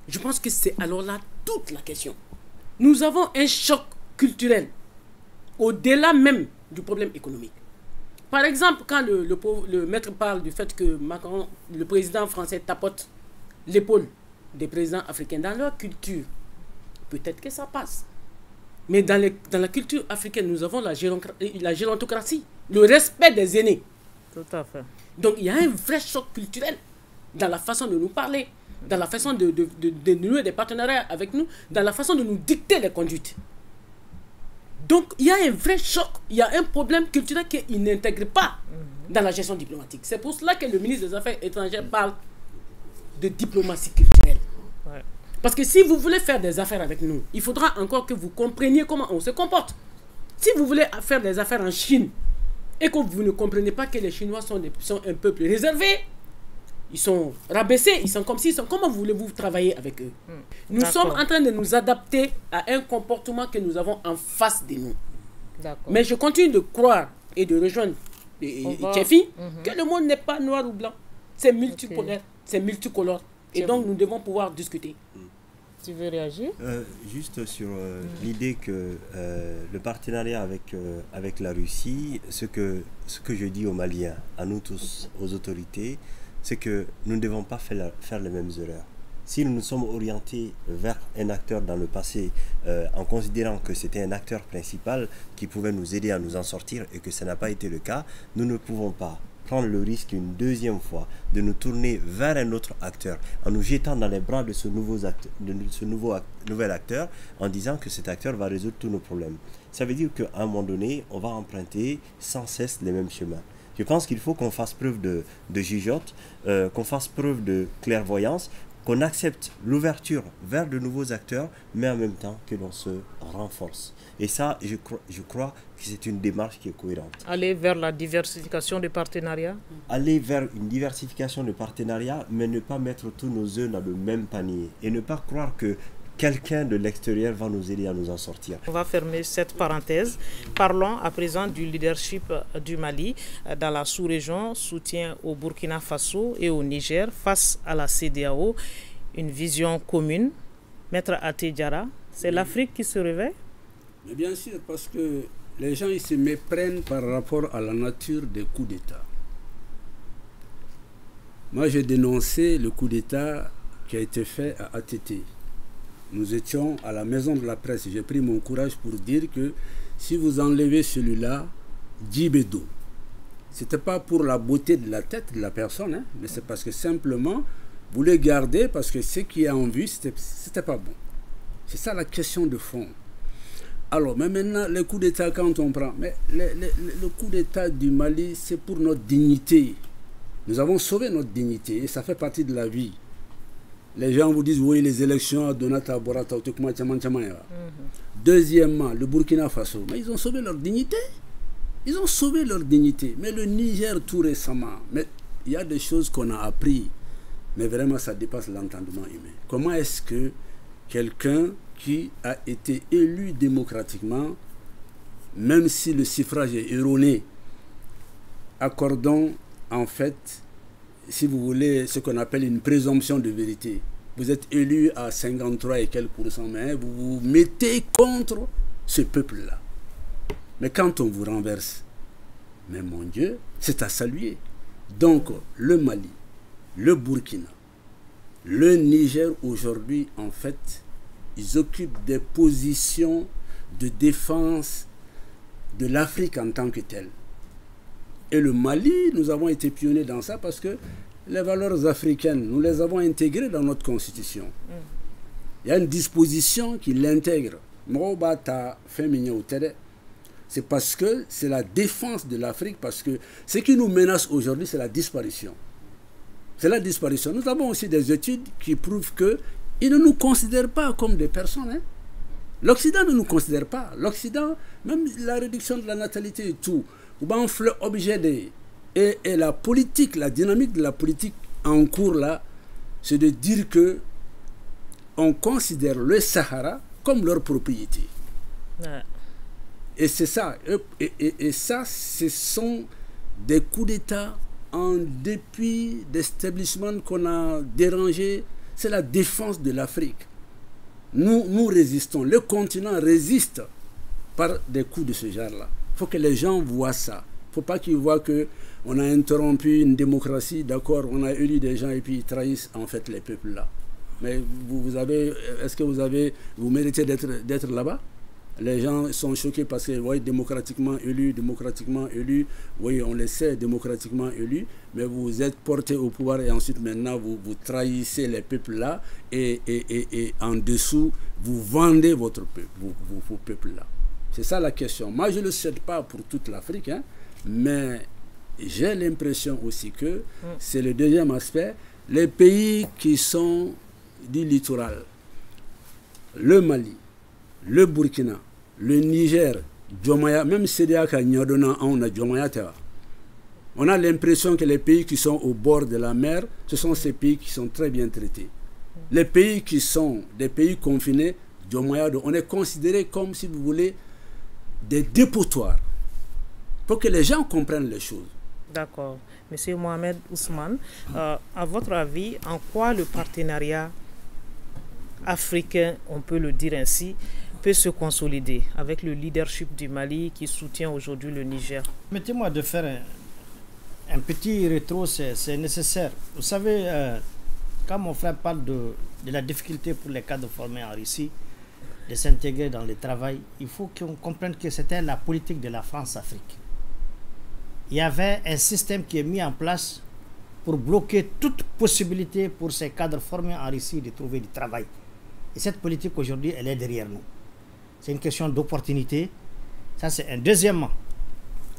Speaker 3: Je pense que c'est alors là toute la question. Nous avons un choc culturel au-delà même du problème économique. Par exemple, quand le maître parle du fait que Macron, le président français, tapote l'épaule des présidents africains dans leur culture, peut-être que ça passe. Mais dans la culture africaine, nous avons la gérontocratie, le respect des aînés.
Speaker 1: Tout à fait.
Speaker 3: Donc il y a un vrai choc culturel dans la façon de nous parler, dans la façon de nouer des partenariats avec nous, dans la façon de nous dicter les conduites. Donc il y a un vrai choc, il y a un problème culturel qu'il n'intègre pas dans la gestion diplomatique. C'est pour cela que le ministre des Affaires étrangères parle de diplomatie culturelle.
Speaker 1: Ouais.
Speaker 3: Parce que si vous voulez faire des affaires avec nous, il faudra encore que vous compreniez comment on se comporte. Si vous voulez faire des affaires en Chine, et que vous ne comprenez pas que les Chinois sont un peuple réservé, ils sont rabaissés, ils sont comme ci, comment voulez-vous travailler avec eux? Nous sommes en train de nous adapter à un comportement que nous avons en face de nous. Mais je continue de croire et de rejoindre Kefi que le monde n'est pas noir ou blanc. C'est multipolaire, c'est multicolore. Et donc nous devons pouvoir discuter.
Speaker 1: Tu veux réagir?
Speaker 5: Juste sur l'idée que le partenariat avec la Russie, ce que je dis aux Maliens, à nous tous, aux autorités, c'est que nous ne devons pas faire les mêmes erreurs. Si nous nous sommes orientés vers un acteur dans le passé, en considérant que c'était un acteur principal qui pouvait nous aider à nous en sortir et que ça n'a pas été le cas, nous ne pouvons pas prendre le risque une deuxième fois de nous tourner vers un autre acteur, en nous jetant dans les bras de ce nouvel acteur, en disant que cet acteur va résoudre tous nos problèmes. Ça veut dire qu'à un moment donné, on va emprunter sans cesse les mêmes chemins. Je pense qu'il faut qu'on fasse preuve de jugeote, qu'on fasse preuve de clairvoyance, qu'on accepte l'ouverture vers de nouveaux acteurs, mais en même temps que l'on se renforce. Et ça, je crois que c'est une démarche qui est cohérente.
Speaker 1: Aller vers la diversification des partenariats.
Speaker 5: Aller vers une diversification de partenariats, mais ne pas mettre tous nos œufs dans le même panier. Et ne pas croire que quelqu'un de l'extérieur va nous aider à nous en sortir.
Speaker 1: On va fermer cette parenthèse. Parlons à présent du leadership du Mali dans la sous-région, soutien au Burkina Faso et au Niger face à la CEDEAO. Une vision commune. Maître Até Diarra, c'est l'Afrique qui se réveille?
Speaker 2: Mais bien sûr, parce que les gens ils se méprennent par rapport à la nature des coups d'État. Moi, j'ai dénoncé le coup d'État qui a été fait à ATT. Nous étions à la maison de la presse. J'ai pris mon courage pour dire que si vous enlevez celui-là, Djibedo, ce n'était pas pour la beauté de la tête de la personne, mais c'est parce que simplement, vous le gardez parce que ce qui est en vue, ce n'était pas bon. C'est ça la question de fond. Alors, mais maintenant, le coup d'État, quand on prend, mais le coup d'État du Mali, c'est pour notre dignité. Nous avons sauvé notre dignité et ça fait partie de la vie. Les gens vous disent, oui, les élections, Donata, Borata, Deuxièmement, le Burkina Faso, mais ils ont sauvé leur dignité. Ils ont sauvé leur dignité. Mais le Niger, tout récemment, mais il y a des choses qu'on a appris, mais vraiment, ça dépasse l'entendement humain. Comment est-ce que quelqu'un qui a été élu démocratiquement, même si le suffrage est erroné, accordons en fait, si vous voulez, ce qu'on appelle une présomption de vérité. Vous êtes élu à 53 et quelques pourcents, mais vous vous mettez contre ce peuple-là. Mais quand on vous renverse, mais mon Dieu, c'est à saluer. Donc, le Mali, le Burkina, le Niger aujourd'hui, en fait, ils occupent des positions de défense de l'Afrique en tant que telle. Et le Mali, nous avons été pionniers dans ça parce que les valeurs africaines, nous les avons intégrées dans notre constitution. Il y a une disposition qui l'intègre. C'est parce que c'est la défense de l'Afrique, parce que ce qui nous menace aujourd'hui, c'est la disparition. C'est la disparition. Nous avons aussi des études qui prouvent qu'ils ne nous considèrent pas comme des personnes. L'Occident ne nous considère pas. L'Occident, même la réduction de la natalité et tout, et la politique, la dynamique de la politique en cours là, c'est de dire que on considère le Sahara comme leur propriété. Ouais. Et c'est ça. Et ça, ce sont des coups d'État en dépit d'établissements qu'on a dérangés. C'est la défense de l'Afrique. Nous résistons. Le continent résiste par des coups de ce genre-là. Il faut que les gens voient ça. Il ne faut pas qu'ils voient qu'on a interrompu une démocratie, d'accord, on a élu des gens et puis ils trahissent en fait les peuples là. Mais est-ce que vous méritez d'être là-bas? Les gens sont choqués parce que, vous voyez, démocratiquement élu, oui, on le sait, démocratiquement élu, mais vous êtes porté au pouvoir et ensuite maintenant vous trahissez les peuples là et en dessous, vous vendez votre peuple, vos peuples là. C'est ça la question. Moi, je ne le souhaite pas pour toute l'Afrique, mais j'ai l'impression aussi que c'est le deuxième aspect. Les pays qui sont du littoral, le Mali, le Burkina, le Niger, Djomaya, même CDA, on a l'impression que les pays qui sont au bord de la mer, ce sont ces pays qui sont très bien traités. Les pays qui sont des pays confinés, Djomaya, on est considérés comme, si vous voulez, des dépotoirs pour que les gens comprennent les choses.
Speaker 1: D'accord. Monsieur Mohamed Ousmane, à votre avis, en quoi le partenariat africain, on peut le dire ainsi, peut se consolider avec le leadership du Mali qui soutient aujourd'hui le Niger?
Speaker 4: Permettez-moi de faire un petit rétro, c'est nécessaire. Vous savez, quand mon frère parle de la difficulté pour les cadres formés en Russie de s'intégrer dans le travail, il faut qu'on comprenne que c'était la politique de la France-Afrique. il y avait un système qui est mis en place pour bloquer toute possibilité pour ces cadres formés en Russie de trouver du travail. Et cette politique aujourd'hui, elle est derrière nous. C'est une question d'opportunité. Ça, c'est un. Deuxièmement,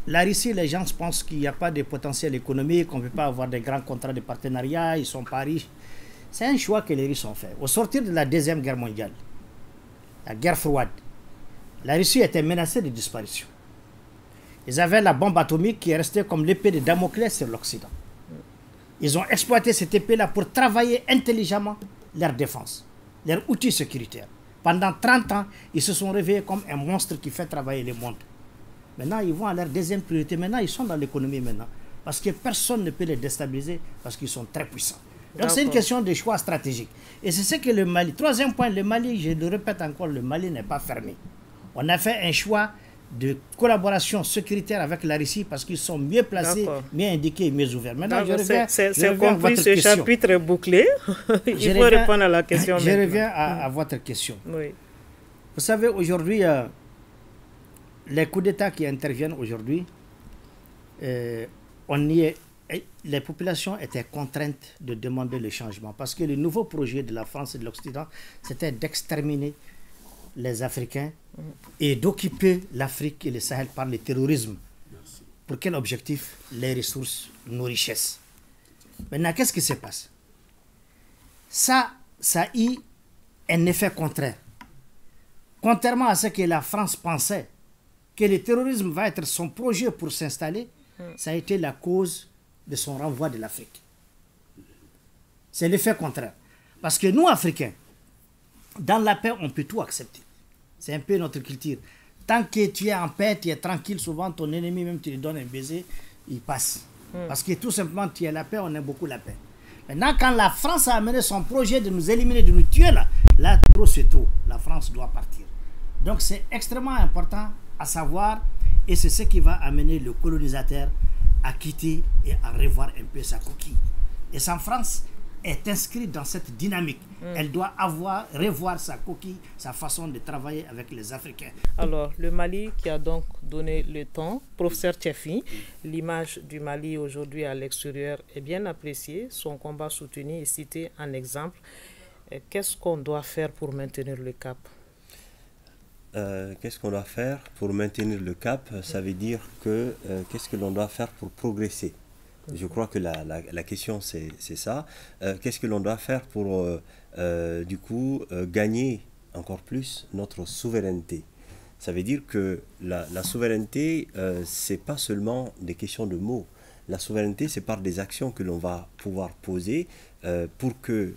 Speaker 4: la Russie, les gens pensent qu'il n'y a pas de potentiel économique, qu'on ne peut pas avoir des grands contrats de partenariat, ils ne sont pas riches. C'est un choix que les Russes ont fait. Au sortir de la Deuxième Guerre mondiale, la guerre froide, la Russie était menacée de disparition. Ils avaient la bombe atomique qui est restée comme l'épée de Damoclès sur l'Occident. Ils ont exploité cette épée-là pour travailler intelligemment leur défense, leurs outils sécuritaires. Pendant 30 ans, ils se sont réveillés comme un monstre qui fait travailler le monde. Maintenant, ils vont à leur deuxième priorité. Maintenant, ils sont dans l'économie maintenant. Parce que personne ne peut les déstabiliser parce qu'ils sont très puissants. Donc, c'est une question de choix stratégique. Et c'est ce que le Mali... Troisième point, le Mali, je le répète encore, le Mali n'est pas fermé. On a fait un choix de collaboration sécuritaire avec la Russie parce qu'ils sont mieux placés, mieux indiqués, mieux ouverts. Maintenant, je reviens,
Speaker 1: c'est compris, ce chapitre est bouclé. Il faut répondre à la question.
Speaker 4: Je reviens à votre question.
Speaker 1: Oui.
Speaker 4: Vous savez, aujourd'hui, les coups d'État qui interviennent aujourd'hui, les populations étaient contraintes de demander le changement parce que le nouveau projet de la France et de l'Occident, c'était d'exterminer les Africains et d'occuper l'Afrique et le Sahel par le terrorisme. Pour quel objectif? Les ressources, nos richesses. Maintenant, qu'est-ce qui se passe? Ça a eu un effet contraire. Contrairement à ce que la France pensait, que le terrorisme va être son projet pour s'installer, ça a été la cause de son renvoi de l'Afrique. C'est l'effet contraire. Parce que nous, Africains, dans la paix, on peut tout accepter. C'est un peu notre culture. Tant que tu es en paix, tu es tranquille, souvent ton ennemi, même tu lui donnes un baiser, il passe. Parce que tout simplement, tu es la paix, on aime beaucoup la paix. Maintenant, quand la France a amené son projet de nous éliminer, de nous tuer, là trop c'est trop. La France doit partir. Donc c'est extrêmement important à savoir, et c'est ce qui va amener le colonisateur à quitter et à revoir un peu sa coquille. Et sa France est inscrite dans cette dynamique. Elle doit revoir sa coquille, sa façon de travailler avec les Africains.
Speaker 1: Alors, le Mali qui a donc donné le temps, professeur Tchefi, l'image du Mali aujourd'hui à l'extérieur est bien appréciée, son combat soutenu est cité en exemple. Qu'est-ce qu'on doit faire pour maintenir le cap?
Speaker 5: Qu'est-ce qu'on doit faire pour maintenir le cap? Ça veut dire que qu'est-ce que l'on doit faire pour progresser? Je crois que la question c'est ça. Qu'est-ce que l'on doit faire pour du coup gagner encore plus notre souveraineté? Ça veut dire que la souveraineté, c'est pas seulement des questions de mots. La souveraineté, c'est par des actions que l'on va pouvoir poser pour que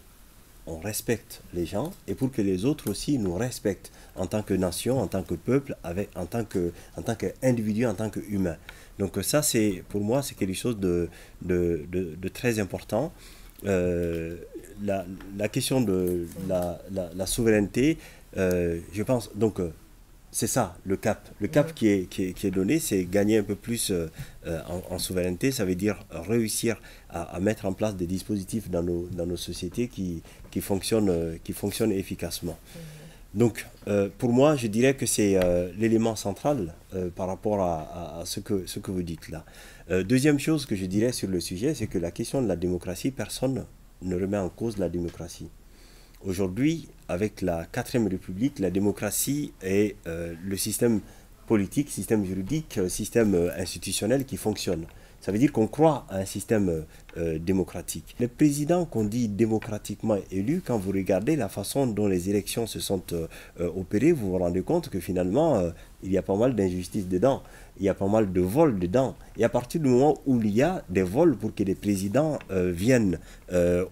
Speaker 5: on respecte les gens et pour que les autres aussi nous respectent en tant que nation, en tant que peuple, en tant qu'individu, en tant qu'humain. Donc ça, pour moi, c'est quelque chose de très important. La question de la souveraineté, je pense, donc c'est ça, le cap. Le cap qui est donné, c'est gagner un peu plus en souveraineté. Ça veut dire réussir à mettre en place des dispositifs dans nos sociétés qui fonctionnent efficacement. Donc, pour moi, je dirais que c'est l'élément central par rapport à ce que vous dites là. Deuxième chose que je dirais sur le sujet, c'est que la question de la démocratie, personne ne remet en cause la démocratie. Aujourd'hui, avec la 4e République, la démocratie est le système politique, système juridique, système institutionnel qui fonctionne. Ça veut dire qu'on croit à un système démocratique. Les présidents qu'on dit démocratiquement élus, quand vous regardez la façon dont les élections se sont opérées, vous vous rendez compte que finalement, il y a pas mal d'injustices dedans. Il y a pas mal de vols dedans. Et à partir du moment où il y a des vols pour que les présidents viennent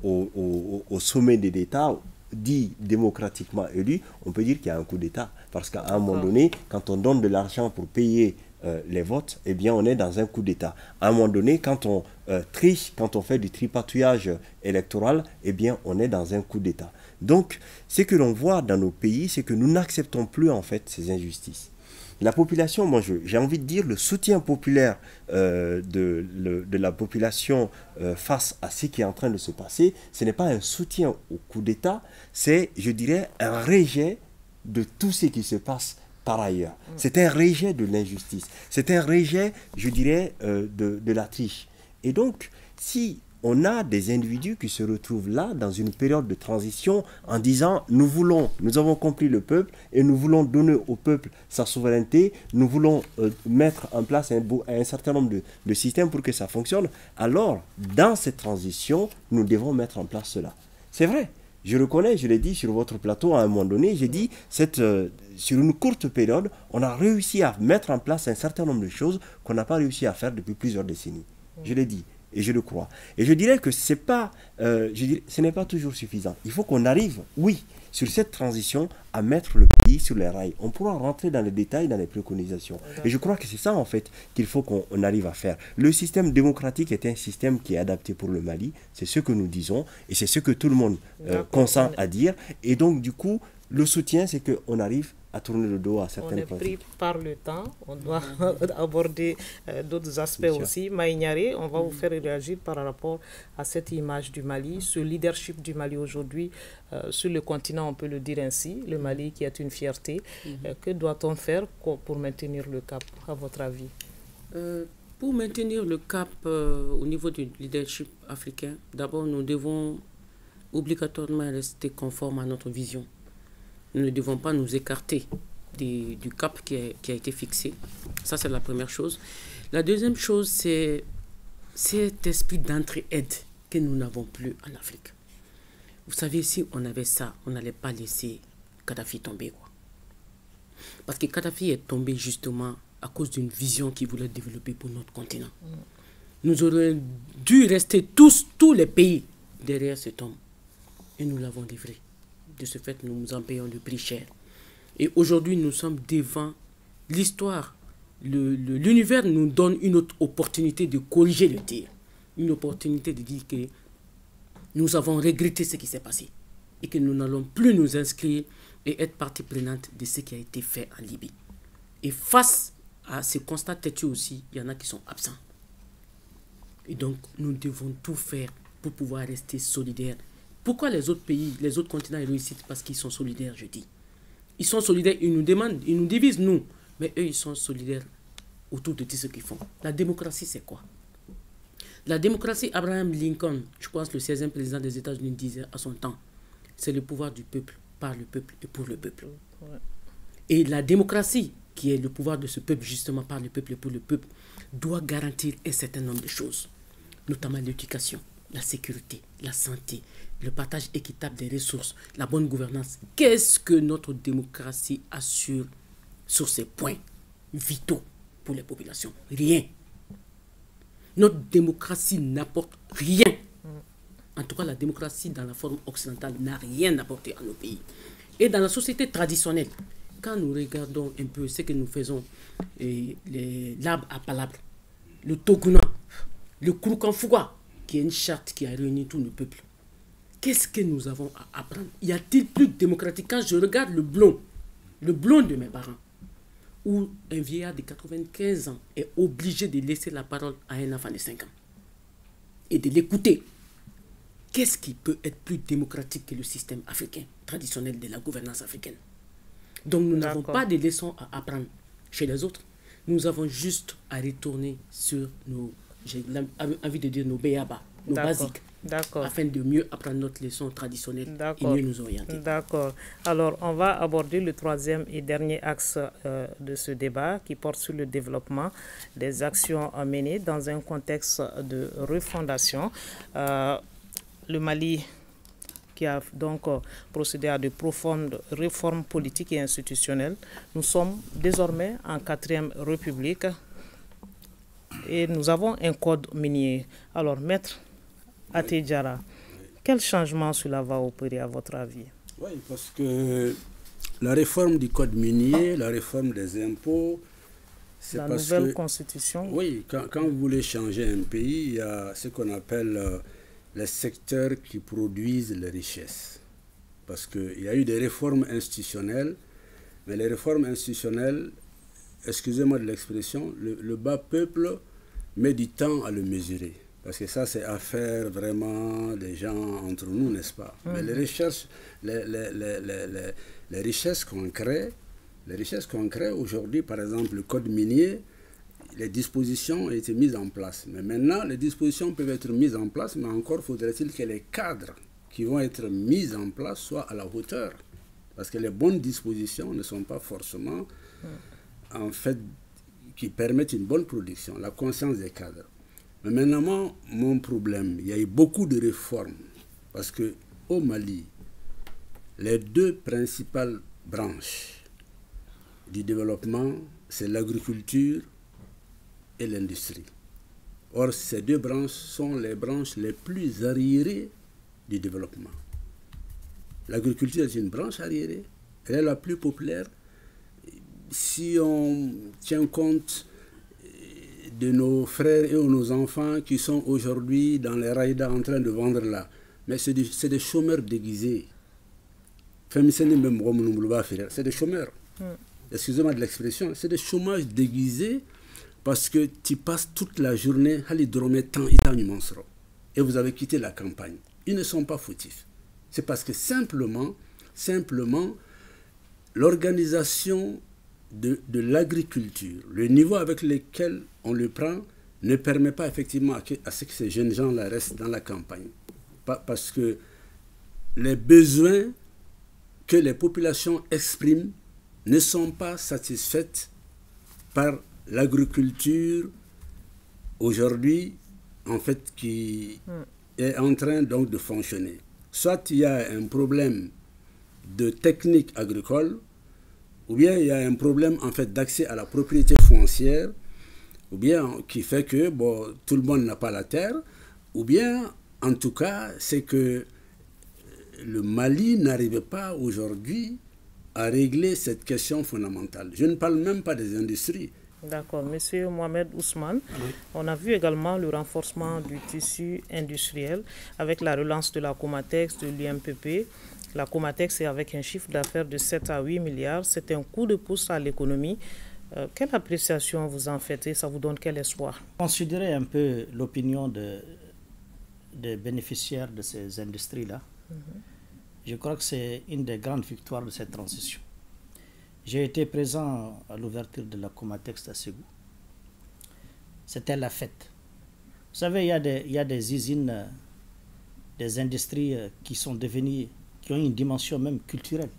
Speaker 5: au sommet de l'État, dit démocratiquement élu, on peut dire qu'il y a un coup d'État. Parce qu'à un moment donné, quand on donne de l'argent pour payer les votes, eh bien on est dans un coup d'État. À un moment donné, quand on triche, quand on fait du tripatouillage électoral, eh bien on est dans un coup d'État. Donc, ce que l'on voit dans nos pays, c'est que nous n'acceptons plus en fait ces injustices. La population, moi j'ai envie de dire, le soutien populaire de la population face à ce qui est en train de se passer, ce n'est pas un soutien au coup d'État, c'est, je dirais, un rejet de tout ce qui se passe par ailleurs. C'est un rejet de l'injustice. C'est un rejet, je dirais, de la triche. Et donc, si on a des individus qui se retrouvent là dans une période de transition en disant nous avons compris le peuple et nous voulons donner au peuple sa souveraineté, nous voulons mettre en place un certain nombre de systèmes pour que ça fonctionne, alors dans cette transition, nous devons mettre en place cela. C'est vrai, je reconnais, je l'ai dit sur votre plateau à un moment donné, j'ai dit sur une courte période, on a réussi à mettre en place un certain nombre de choses qu'on n'a pas réussi à faire depuis plusieurs décennies. Je l'ai dit. Et je le crois. Et je dirais que ce n'est pas toujours suffisant. Il faut qu'on arrive, oui, sur cette transition, à mettre le pays sur les rails. On pourra rentrer dans les détails, dans les préconisations. Et je crois que c'est ça, en fait, qu'il faut qu'on arrive à faire. Le système démocratique est un système qui est adapté pour le Mali. C'est ce que nous disons. Et c'est ce que tout le monde consent à dire. Et donc, du coup, le soutien, c'est qu'on arrive à tourner le dos à certaines pratiques.
Speaker 1: On est pris par le temps, on doit aborder d'autres aspects aussi. Maïniaré, on va vous faire réagir par rapport à cette image du Mali, ce leadership du Mali aujourd'hui sur le continent, on peut le dire ainsi, le Mali qui est une fierté. Que doit-on faire pour maintenir le cap, à votre avis?
Speaker 3: Pour maintenir le cap au niveau du leadership africain, d'abord nous devons obligatoirement rester conformes à notre vision. Nous ne devons pas nous écarter du cap qui a été fixé. Ça, c'est la première chose. La deuxième chose, c'est cet esprit d'entraide que nous n'avons plus en Afrique. Vous savez, si on avait ça, on n'allait pas laisser Kadhafi tomber, quoi. Parce que Kadhafi est tombé justement à cause d'une vision qu'il voulait développer pour notre continent. Nous aurions dû rester tous les pays derrière cet homme. Et nous l'avons livré. De ce fait, nous nous en payons le prix cher. Et aujourd'hui, nous sommes devant l'histoire. L'univers nous donne une autre opportunité de corriger le tir. Une opportunité de dire que nous avons regretté ce qui s'est passé. Et que nous n'allons plus nous inscrire et être partie prenante de ce qui a été fait en Libye. Et face à ce constat têtu aussi, il y en a qui sont absents. Et donc, nous devons tout faire pour pouvoir rester solidaires. Pourquoi les autres pays, les autres continents réussissent? Parce qu'ils sont solidaires, je dis. Ils sont solidaires, ils nous demandent, ils nous divisent, nous. Mais eux, ils sont solidaires autour de tout ce qu'ils font. La démocratie, c'est quoi? La démocratie, Abraham Lincoln, je pense le 16e président des États-Unis disait à son temps, c'est le pouvoir du peuple, par le peuple et pour le peuple. Ouais. Et la démocratie, qui est le pouvoir de ce peuple, justement par le peuple et pour le peuple, doit garantir un certain nombre de choses, notamment l'éducation, la sécurité, la santé, le partage équitable des ressources, la bonne gouvernance. Qu'est-ce que notre démocratie assure sur ces points vitaux pour les populations? Rien. Notre démocratie n'apporte rien. En tout cas, la démocratie dans la forme occidentale n'a rien apporté à nos pays. Et dans la société traditionnelle, quand nous regardons un peu ce que nous faisons, l'arbre à palabre, le toguna, le Kouroukanfouga, qui est une charte qui a réuni tous nos peuples, qu'est-ce que nous avons à apprendre? Y a-t-il plus démocratique? Quand je regarde le blond de mes parents, où un vieillard de 95 ans est obligé de laisser la parole à un enfant de 5 ans et de l'écouter, qu'est-ce qui peut être plus démocratique que le système africain traditionnel de la gouvernance africaine? Donc nous n'avons pas de leçons à apprendre chez les autres. Nous avons juste à retourner sur nos, j'ai envie de dire nos béaba, nos basiques, afin de mieux apprendre notre leçon traditionnelle et mieux nous orienter.
Speaker 1: D'accord. Alors, on va aborder le troisième et dernier axe de ce débat qui porte sur le développement des actions menées dans un contexte de refondation. Le Mali qui a donc procédé à de profondes réformes politiques et institutionnelles. Nous sommes désormais en 4e République et nous avons un code minier. Alors, Maître Atedjara, quel changement cela va opérer à votre avis?
Speaker 2: Oui, parce que la réforme du code minier, la réforme des impôts, c'est
Speaker 1: la
Speaker 2: parce
Speaker 1: nouvelle
Speaker 2: que,
Speaker 1: constitution.
Speaker 2: Oui, quand vous voulez changer un pays, il y a ce qu'on appelle les secteurs qui produisent les richesses. Parce qu'il y a eu des réformes institutionnelles, mais les réformes institutionnelles, excusez-moi de l'expression, le bas peuple met du temps à le mesurer. Parce que ça, c'est affaire vraiment des gens entre nous, n'est-ce pas? Mais les richesses qu'on crée, Les richesses qu'on crée aujourd'hui, par exemple, le code minier, les dispositions ont été mises en place. Mais maintenant, les dispositions peuvent être mises en place, mais encore faudrait-il que les cadres qui vont être mis en place soient à la hauteur. Parce que les bonnes dispositions ne sont pas forcément, en fait, qui permettent une bonne production, la conscience des cadres. Mais maintenant, mon problème, il y a eu beaucoup de réformes. Parce qu'au Mali, les deux principales branches du développement, c'est l'agriculture et l'industrie. Or, ces deux branches sont les branches les plus arriérées du développement. L'agriculture est une branche arriérée, elle est la plus populaire. Si on tient compte de nos frères et de nos enfants qui sont aujourd'hui dans les raïdas en train de vendre là, mais c'est des chômeurs déguisés. C'est des chômeurs. Excusez-moi de l'expression, c'est des chômages déguisés parce que tu passes toute la journée et vous avez quitté la campagne. Ils ne sont pas fautifs. C'est parce que simplement l'organisation de l'agriculture, le niveau avec lequel on le prend, ne permet pas effectivement à ce que ces jeunes gens-là restent dans la campagne. Parce que les besoins que les populations expriment ne sont pas satisfaites par l'agriculture aujourd'hui, en fait, qui est en train donc de fonctionner. Soit il y a un problème de technique agricole, ou bien il y a un problème en fait d'accès à la propriété foncière, ou bien qui fait que tout le monde n'a pas la terre, ou bien en tout cas c'est que le Mali n'arrive pas aujourd'hui à régler cette question fondamentale. Je ne parle même pas des industries.
Speaker 1: D'accord. Monsieur Mohamed Ousmane, on a vu également le renforcement du tissu industriel avec la relance de la Comatex, de l'UMPP. La Comatex est avec un chiffre d'affaires de 7 à 8 milliards. C'est un coup de pouce à l'économie. Quelle appréciation vous en faites et ça vous donne quel espoir?
Speaker 4: Considérez un peu l'opinion des bénéficiaires de ces industries-là. Je crois que c'est une des grandes victoires de cette transition. J'ai été présent à l'ouverture de la Comatex à Ségou. C'était la fête. Vous savez, il y a des usines, des industries qui sont devenues, qui ont une dimension même culturelle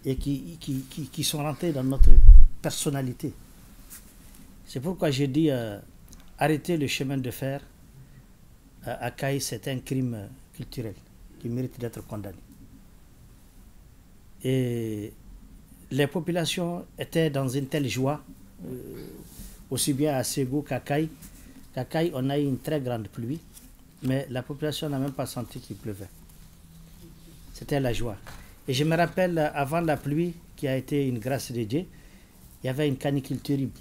Speaker 4: et qui sont rentrées dans notre personnalité. C'est pourquoi j'ai dit arrêter le chemin de fer à Caï, c'est un crime culturel qui mérite d'être condamné. Et les populations étaient dans une telle joie, aussi bien à Ségou qu'à Caï. À Caï, on a eu une très grande pluie, mais la population n'a même pas senti qu'il pleuvait. C'était la joie. Et je me rappelle, avant la pluie, qui a été une grâce de Dieu, il y avait une canicule terrible,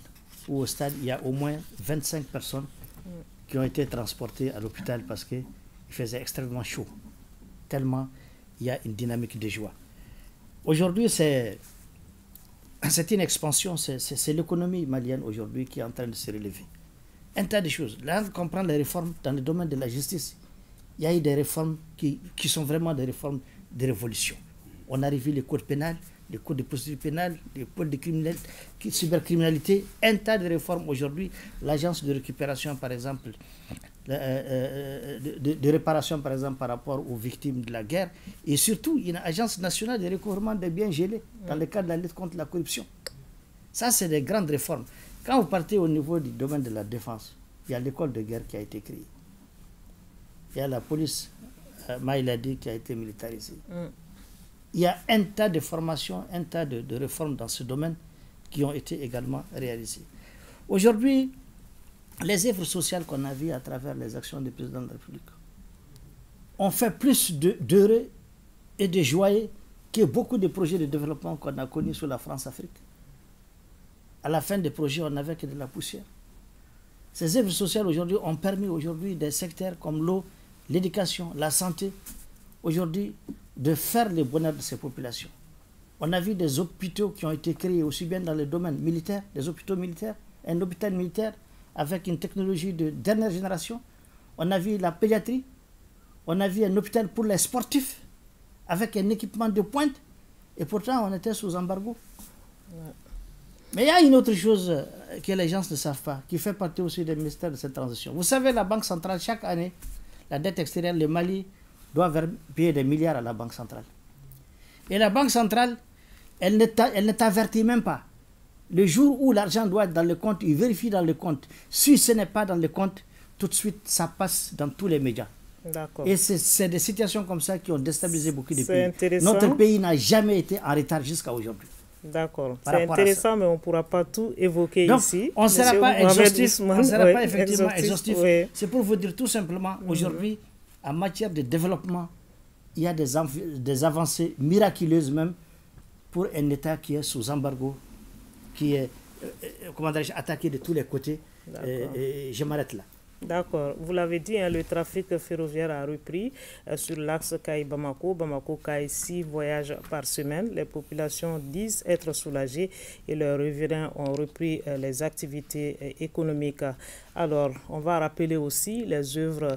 Speaker 4: où au stade, il y a au moins 25 personnes qui ont été transportées à l'hôpital parce qu'il faisait extrêmement chaud. Tellement il y a une dynamique de joie. Aujourd'hui, c'est une expansion, c'est l'économie malienne aujourd'hui qui est en train de se relever. Un tas de choses. Là, on comprend les réformes dans le domaine de la justice. Il y a eu des réformes qui sont vraiment des réformes de révolution. On a revu le code pénal, le code de procédure pénale, le code de cybercriminalité, un tas de réformes aujourd'hui. L'agence de récupération, par exemple, de réparation, par exemple, par rapport aux victimes de la guerre, et surtout une agence nationale de recouvrement des biens gelés dans le cadre de la lutte contre la corruption. Ça, c'est des grandes réformes. Quand vous partez au niveau du domaine de la défense, il y a l'école de guerre qui a été créée. Il y a la police, Maïladi, qui a été militarisée. Il y a un tas de formations, un tas de réformes dans ce domaine qui ont été également réalisées. Aujourd'hui, les œuvres sociales qu'on a vues à travers les actions du président de la République ont fait plus d'heureux et de joyeux que beaucoup de projets de développement qu'on a connus sur la France-Afrique. À la fin des projets, on n'avait que de la poussière. Ces œuvres sociales aujourd'hui ont permis aujourd'hui des secteurs comme l'eau, l'éducation, la santé, aujourd'hui de faire le bonheur de ces populations. On a vu des hôpitaux qui ont été créés aussi bien dans le domaine militaire, des hôpitaux militaires, un hôpital militaire avec une technologie de dernière génération. On a vu la pédiatrie, on a vu un hôpital pour les sportifs avec un équipement de pointe et pourtant on était sous embargo. Ouais. Mais il y a une autre chose que les gens ne savent pas, qui fait partie aussi des mystères de cette transition. Vous savez, la Banque centrale, chaque année, la dette extérieure, le Mali doit payer des milliards à la Banque centrale. Et la Banque centrale, elle ne t'avertit même pas. Le jour où l'argent doit être dans le compte, il vérifie dans le compte. Si ce n'est pas dans le compte, tout de suite, ça passe dans tous les médias. Et c'est des situations comme ça qui ont déstabilisé beaucoup de pays.
Speaker 1: Intéressant.
Speaker 4: Notre pays n'a jamais été en retard jusqu'à aujourd'hui.
Speaker 1: D'accord. C'est intéressant, mais on ne pourra pas tout évoquer
Speaker 4: donc,
Speaker 1: ici.
Speaker 4: On ne sera pas exhaustif. On ne sera pas effectivement exhaustif.
Speaker 1: Oui.
Speaker 4: C'est pour vous dire tout simplement, aujourd'hui, en matière de développement, il y a des avancées miraculeuses même pour un État qui est sous embargo, qui est attaqué de tous les côtés. Je m'arrête là.
Speaker 1: D'accord. Vous l'avez dit, hein, le trafic ferroviaire a repris sur l'axe Kaï-Bamako. Bamako-Kaï, 6 voyages par semaine. Les populations disent être soulagées et leurs riverains ont repris les activités économiques. Alors, on va rappeler aussi les œuvres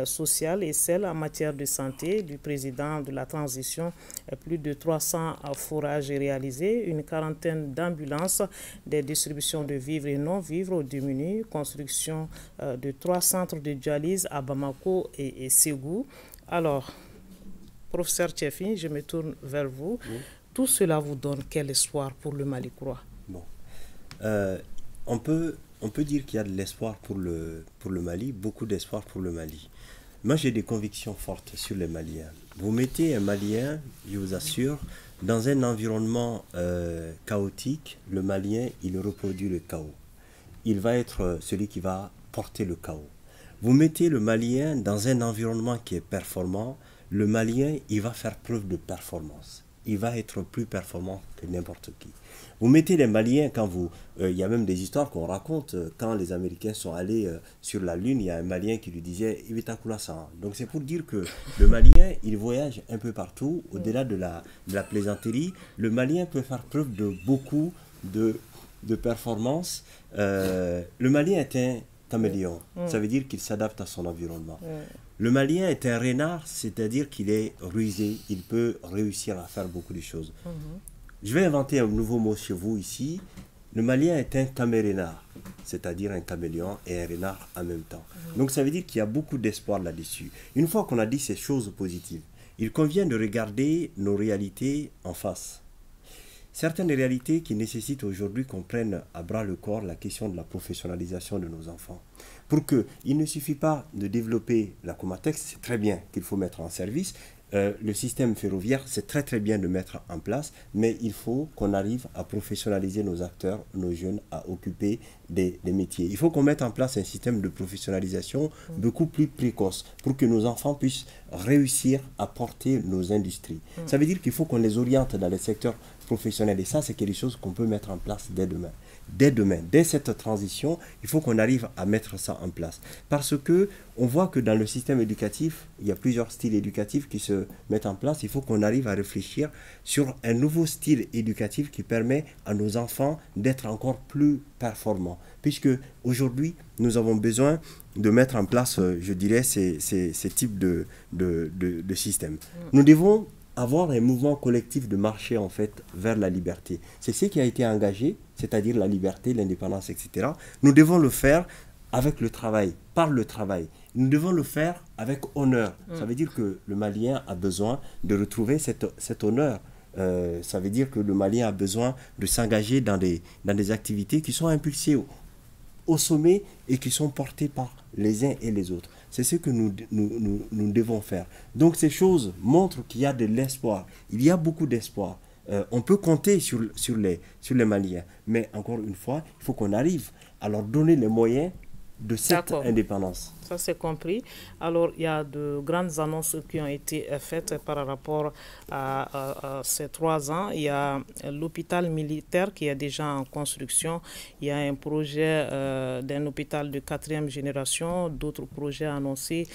Speaker 1: sociales et celles en matière de santé du président de la transition. Plus de 300 forages réalisés, une quarantaine d'ambulances, des distributions de vivres et non-vivres aux démunis, construction de 3 centres de dialyse à Bamako et Ségou. Alors, professeur Tchefin, je me tourne vers vous. Oui. Tout cela vous donne quel espoir pour le Mali Croix?
Speaker 5: Bon. On peut dire qu'il y a de l'espoir pour le Mali, beaucoup d'espoir pour le Mali. Moi, j'ai des convictions fortes sur les Maliens. Vous mettez un Malien, je vous assure, dans un environnement chaotique, le Malien, il reproduit le chaos. Il va être celui qui va porter le chaos. Vous mettez le Malien dans un environnement qui est performant, le Malien, il va faire preuve de performance. Il va être plus performant que n'importe qui. Vous mettez les Maliens, quand il y a même des histoires qu'on raconte, quand les Américains sont allés sur la Lune, il y a un Malien qui lui disait « Ibitakulasa ». Donc c'est pour dire que le Malien, il voyage un peu partout, au-delà de la plaisanterie. Le Malien peut faire preuve de beaucoup de performance. Le Malien est un caméléon, ça veut dire qu'il s'adapte à son environnement. Le Malien est un renard, c'est-à-dire qu'il est rusé, il peut réussir à faire beaucoup de choses. Je vais inventer un nouveau mot chez vous ici. Le Malien est un camélénard, c'est-à-dire un caméléon et un renard en même temps. Donc ça veut dire qu'il y a beaucoup d'espoir là-dessus. Une fois qu'on a dit ces choses positives, il convient de regarder nos réalités en face. Certaines réalités qui nécessitent aujourd'hui qu'on prenne à bras le corps la question de la professionnalisation de nos enfants. Pour qu'il ne suffit pas de développer la Comatex, c'est très bien qu'il faut mettre en service. Le système ferroviaire, c'est très très bien de mettre en place, mais il faut qu'on arrive à professionnaliser nos acteurs, nos jeunes, à occuper des métiers. Il faut qu'on mette en place un système de professionnalisation beaucoup plus précoce pour que nos enfants puissent réussir à porter nos industries. Ça veut dire qu'il faut qu'on les oriente dans les secteurs professionnels et ça, c'est quelque chose qu'on peut mettre en place dès demain. Dès cette transition, il faut qu'on arrive à mettre ça en place. Parce que on voit que dans le système éducatif, il y a plusieurs styles éducatifs qui se mettent en place. Il faut qu'on arrive à réfléchir sur un nouveau style éducatif qui permet à nos enfants d'être encore plus performants. Puisque aujourd'hui, nous avons besoin de mettre en place, je dirais, ces types de systèmes. Nous devons avoir un mouvement collectif de marcher en fait vers la liberté. C'est ce qui a été engagé, c'est-à-dire la liberté, l'indépendance, etc. Nous devons le faire avec le travail, par le travail. Nous devons le faire avec honneur. Ça veut dire que le Malien a besoin de retrouver cet honneur. Ça veut dire que le Malien a besoin de s'engager dans des activités qui sont impulsées au sommet et qui sont portées par les uns et les autres. C'est ce que nous devons faire. Donc ces choses montrent qu'il y a de l'espoir. Il y a beaucoup d'espoir. On peut compter sur les Maliens. Mais encore une fois, il faut qu'on arrive à leur donner les moyens de cette indépendance.
Speaker 1: Ça, c'est compris. Alors, il y a de grandes annonces qui ont été faites par rapport à ces 3 ans. Il y a l'hôpital militaire qui est déjà en construction. Il y a un projet d'un hôpital de 4e génération, d'autres projets annoncés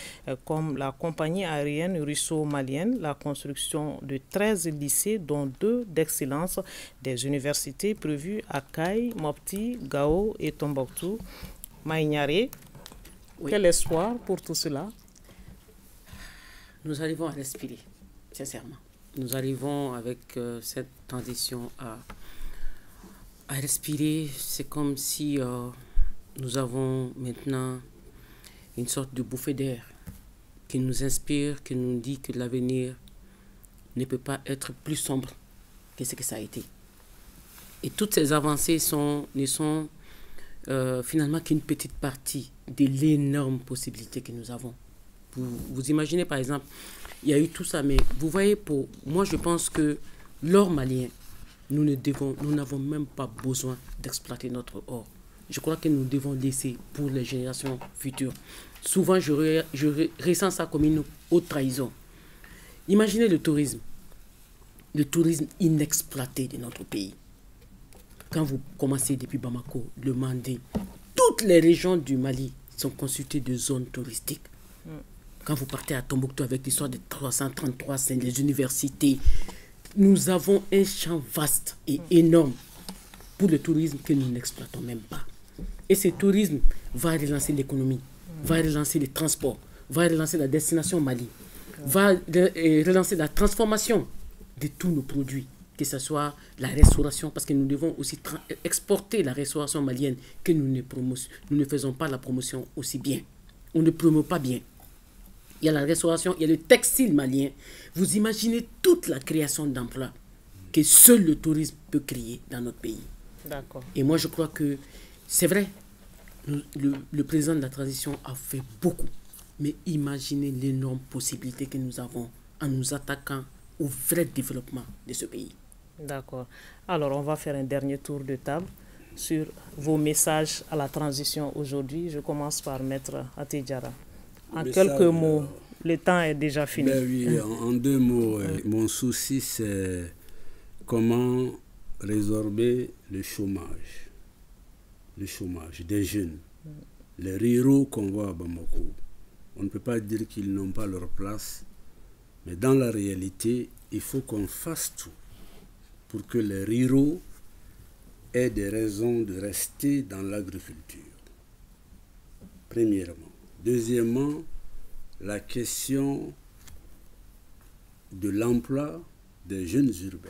Speaker 1: comme la compagnie aérienne russo-malienne, la construction de 13 lycées, dont 2 d'excellence, des universités prévues à Kaï, Mopti, Gao et Tombouctou. Maïgnaré, quel espoir pour tout cela?
Speaker 3: Nous arrivons à respirer, sincèrement. Nous arrivons avec cette transition à à respirer. C'est comme si nous avons maintenant une sorte de bouffée d'air qui nous inspire, qui nous dit que l'avenir ne peut pas être plus sombre que ce que ça a été. Et toutes ces avancées ne sont finalement qu'une petite partie de l'énorme possibilité que nous avons. Vous imaginez par exemple, il y a eu tout ça, mais vous voyez, pour moi je pense que l'or malien, nous n'avons même pas besoin d'exploiter notre or. Je crois que nous devons laisser pour les générations futures. Souvent, je ressens ça comme une haute trahison. Imaginez le tourisme inexploité de notre pays. Quand vous commencez depuis Bamako, le Mandé, toutes les régions du Mali sont constituées de zones touristiques. Quand vous partez à Tombouctou avec l'histoire de 333, c'est les universités. Nous avons un champ vaste et énorme pour le tourisme que nous n'exploitons même pas. Et ce tourisme va relancer l'économie, va relancer les transports, va relancer la destination Mali, va relancer la transformation de tous nos produits, que ce soit la restauration, parce que nous devons aussi exporter la restauration malienne, que nous ne faisons pas la promotion aussi bien. On ne promeut pas bien. Il y a la restauration, il y a le textile malien. Vous imaginez toute la création d'emplois que seul le tourisme peut créer dans notre pays.
Speaker 1: D'accord.
Speaker 3: Et moi, je crois que c'est vrai, le président de la transition a fait beaucoup. Mais imaginez l'énorme possibilité que nous avons en nous attaquant au vrai développement de ce pays.
Speaker 1: D'accord. Alors, on va faire un dernier tour de table sur vos messages à la transition aujourd'hui. Je commence par Maître Atidjara. En quelques mots, le temps est déjà fini.
Speaker 2: Ben oui, en 2 mots, mon souci, c'est comment résorber le chômage des jeunes. Les ruraux qu'on voit à Bamako, on ne peut pas dire qu'ils n'ont pas leur place, mais dans la réalité, il faut qu'on fasse tout pour que les ruraux aient des raisons de rester dans l'agriculture. Premièrement. Deuxièmement, la question de l'emploi des jeunes urbains.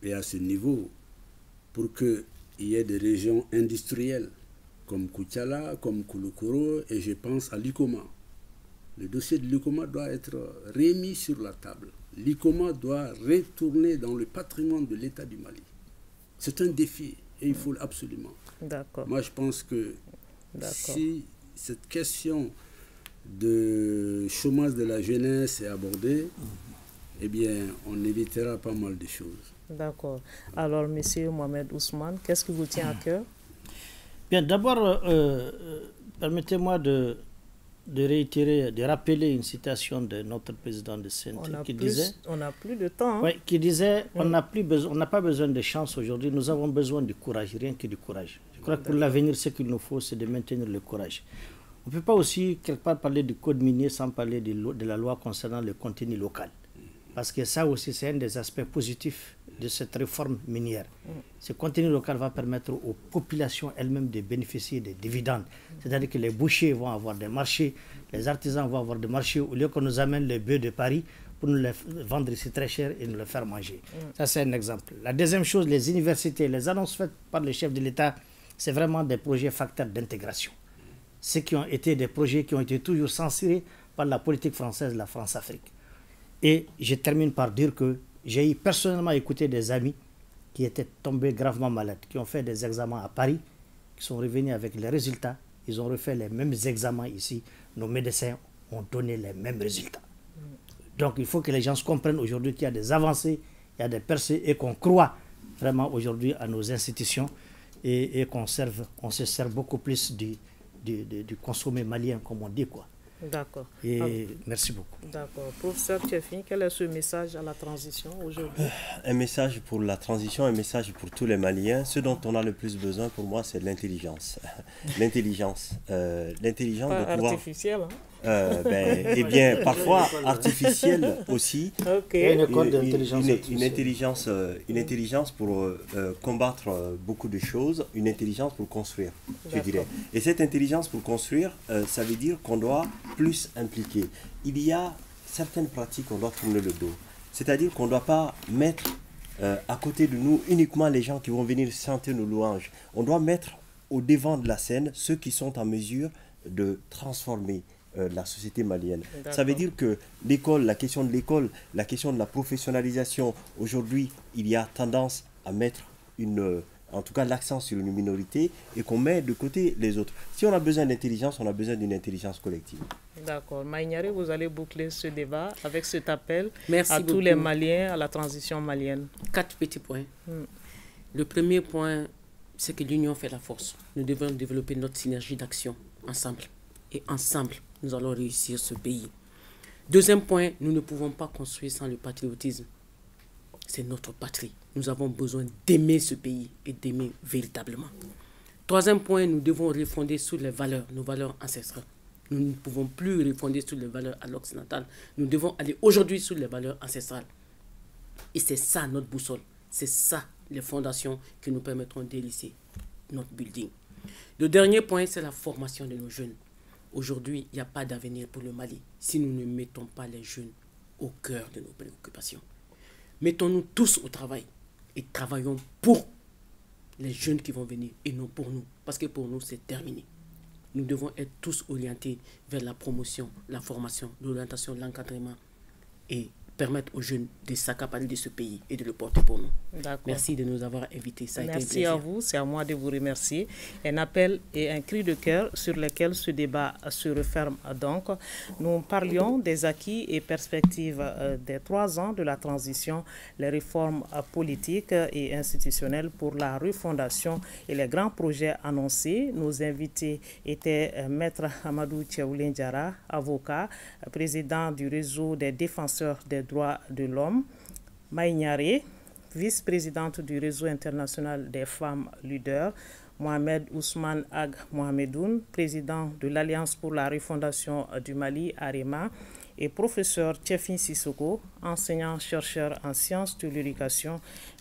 Speaker 2: Et à ce niveau, pour qu'il y ait des régions industrielles comme Koutiala, comme Kouloukoro, et je pense à l'ICOMA. Le dossier de l'ICOMA doit être remis sur la table. L'ICOMA doit retourner dans le patrimoine de l'État du Mali. C'est un défi et il faut absolument.
Speaker 1: D'accord.
Speaker 2: Moi, je pense que si cette question de chômage de la jeunesse est abordée, eh bien, on évitera pas mal de choses.
Speaker 1: D'accord. Alors, monsieur Mohamed Ousmane, qu'est-ce qui vous tient à cœur?
Speaker 4: Bien, d'abord, permettez-moi de réitérer, de rappeler une citation de notre président de CNT qui disait...
Speaker 1: On n'a plus de temps. Hein?
Speaker 4: Oui, qui disait, on n'a pas besoin de chance aujourd'hui, nous avons besoin du courage, rien que du courage. Je crois que pour l'avenir, ce qu'il nous faut, c'est de maintenir le courage. On ne peut pas aussi, quelque part, parler du code minier sans parler de la loi concernant le contenu local. Parce que ça aussi, c'est un des aspects positifs de cette réforme minière. Ce contenu local va permettre aux populations elles-mêmes de bénéficier des dividendes. C'est-à-dire que les bouchers vont avoir des marchés, les artisans vont avoir des marchés, au lieu qu'on nous amène les bœufs de Paris pour nous les vendre ici très cher et nous les faire manger. Ça, c'est un exemple. La deuxième chose, les universités, les annonces faites par le chef de l'État, c'est vraiment des projets facteurs d'intégration. Ce qui ont été des projets qui ont été toujours censurés par la politique française, la France-Afrique. Et je termine par dire que j'ai personnellement écouté des amis qui étaient tombés gravement malades, qui ont fait des examens à Paris, qui sont revenus avec les résultats. Ils ont refait les mêmes examens ici. Nos médecins ont donné les mêmes résultats. Donc il faut que les gens comprennent aujourd'hui qu'il y a des avancées, il y a des percées et qu'on croit vraiment aujourd'hui à nos institutions et qu'on se sert beaucoup plus du consommé malien, comme on dit, quoi.
Speaker 1: D'accord.
Speaker 4: Et merci beaucoup.
Speaker 1: D'accord. Professeur Tchefin, quel est ce message à la transition aujourd'hui?
Speaker 5: Un message pour la transition, un message pour tous les Maliens. Ce dont on a le plus besoin pour moi, c'est l'intelligence. L'intelligence. L'intelligence de pouvoir...
Speaker 1: artificielle, hein?
Speaker 5: Eh bien, parfois artificielle aussi.
Speaker 1: Okay.
Speaker 5: Une intelligence pour combattre beaucoup de choses, une intelligence pour construire, je dirais. Et cette intelligence pour construire, ça veut dire qu'on doit plus impliquer. Il y a certaines pratiques qu'on doit tourner le dos. C'est-à-dire qu'on ne doit pas mettre à côté de nous uniquement les gens qui vont venir chanter nos louanges. On doit mettre au devant de la scène ceux qui sont en mesure de transformer la société malienne. Ça veut dire que l'école, la question de l'école, la question de la professionnalisation, aujourd'hui, il y a tendance à mettre en tout cas l'accent sur une minorité et qu'on met de côté les autres. Si on a besoin d'intelligence, on a besoin d'une intelligence collective.
Speaker 1: D'accord. Maïgnare, vous allez boucler ce débat avec cet appel
Speaker 3: Merci
Speaker 1: à
Speaker 3: beaucoup.
Speaker 1: tous les Maliens, à la transition malienne.
Speaker 3: 4 petits points. Le premier point, c'est que l'union fait la force. Nous devons développer notre synergie d'action ensemble. Et ensemble, nous allons réussir ce pays. Deuxième point, nous ne pouvons pas construire sans le patriotisme. C'est notre patrie. Nous avons besoin d'aimer ce pays et d'aimer véritablement. Troisième point, nous devons refonder sur les valeurs, nos valeurs ancestrales. Nous ne pouvons plus refonder sur les valeurs à l'occidental. Nous devons aller aujourd'hui sur les valeurs ancestrales. Et c'est ça notre boussole. C'est ça les fondations qui nous permettront d'hérisser notre building. Le dernier point, c'est la formation de nos jeunes. Aujourd'hui, il n'y a pas d'avenir pour le Mali si nous ne mettons pas les jeunes au cœur de nos préoccupations. Mettons-nous tous au travail et travaillons pour les jeunes qui vont venir et non pour nous. Parce que pour nous, c'est terminé. Nous devons être tous orientés vers la promotion, la formation, l'orientation, l'encadrement et permettre aux jeunes de s'accaparer de ce pays et de le porter pour nous. Merci de nous avoir invités. Ça a été un plaisir.
Speaker 1: Merci à vous, c'est à moi de vous remercier. Un appel et un cri de cœur sur lesquels ce débat se referme donc. Nous parlions des acquis et perspectives des 3 ans de la transition, les réformes politiques et institutionnelles pour la refondation et les grands projets annoncés. Nos invités étaient Maître Amadou Tchaoulin Diarra, avocat, président du réseau des défenseurs des droits de l'homme, Maïgnare, vice-présidente du réseau international des femmes leaders, Mohamed Ousmane Ag Mohamedoun, président de l'Alliance pour la refondation du Mali, AREMA, et professeur Tchefin Sissoko, enseignant-chercheur en sciences de l'éducation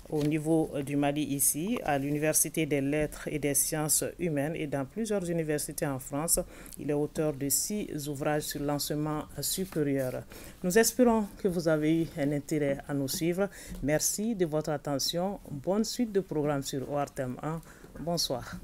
Speaker 1: au niveau du Mali ici, à l'Université des lettres et des sciences humaines et dans plusieurs universités en France. Il est auteur de 6 ouvrages sur l'enseignement supérieur. Nous espérons que vous avez eu un intérêt à nous suivre. Merci de votre attention. Bonne suite de programme sur ORTM 1. Bonsoir.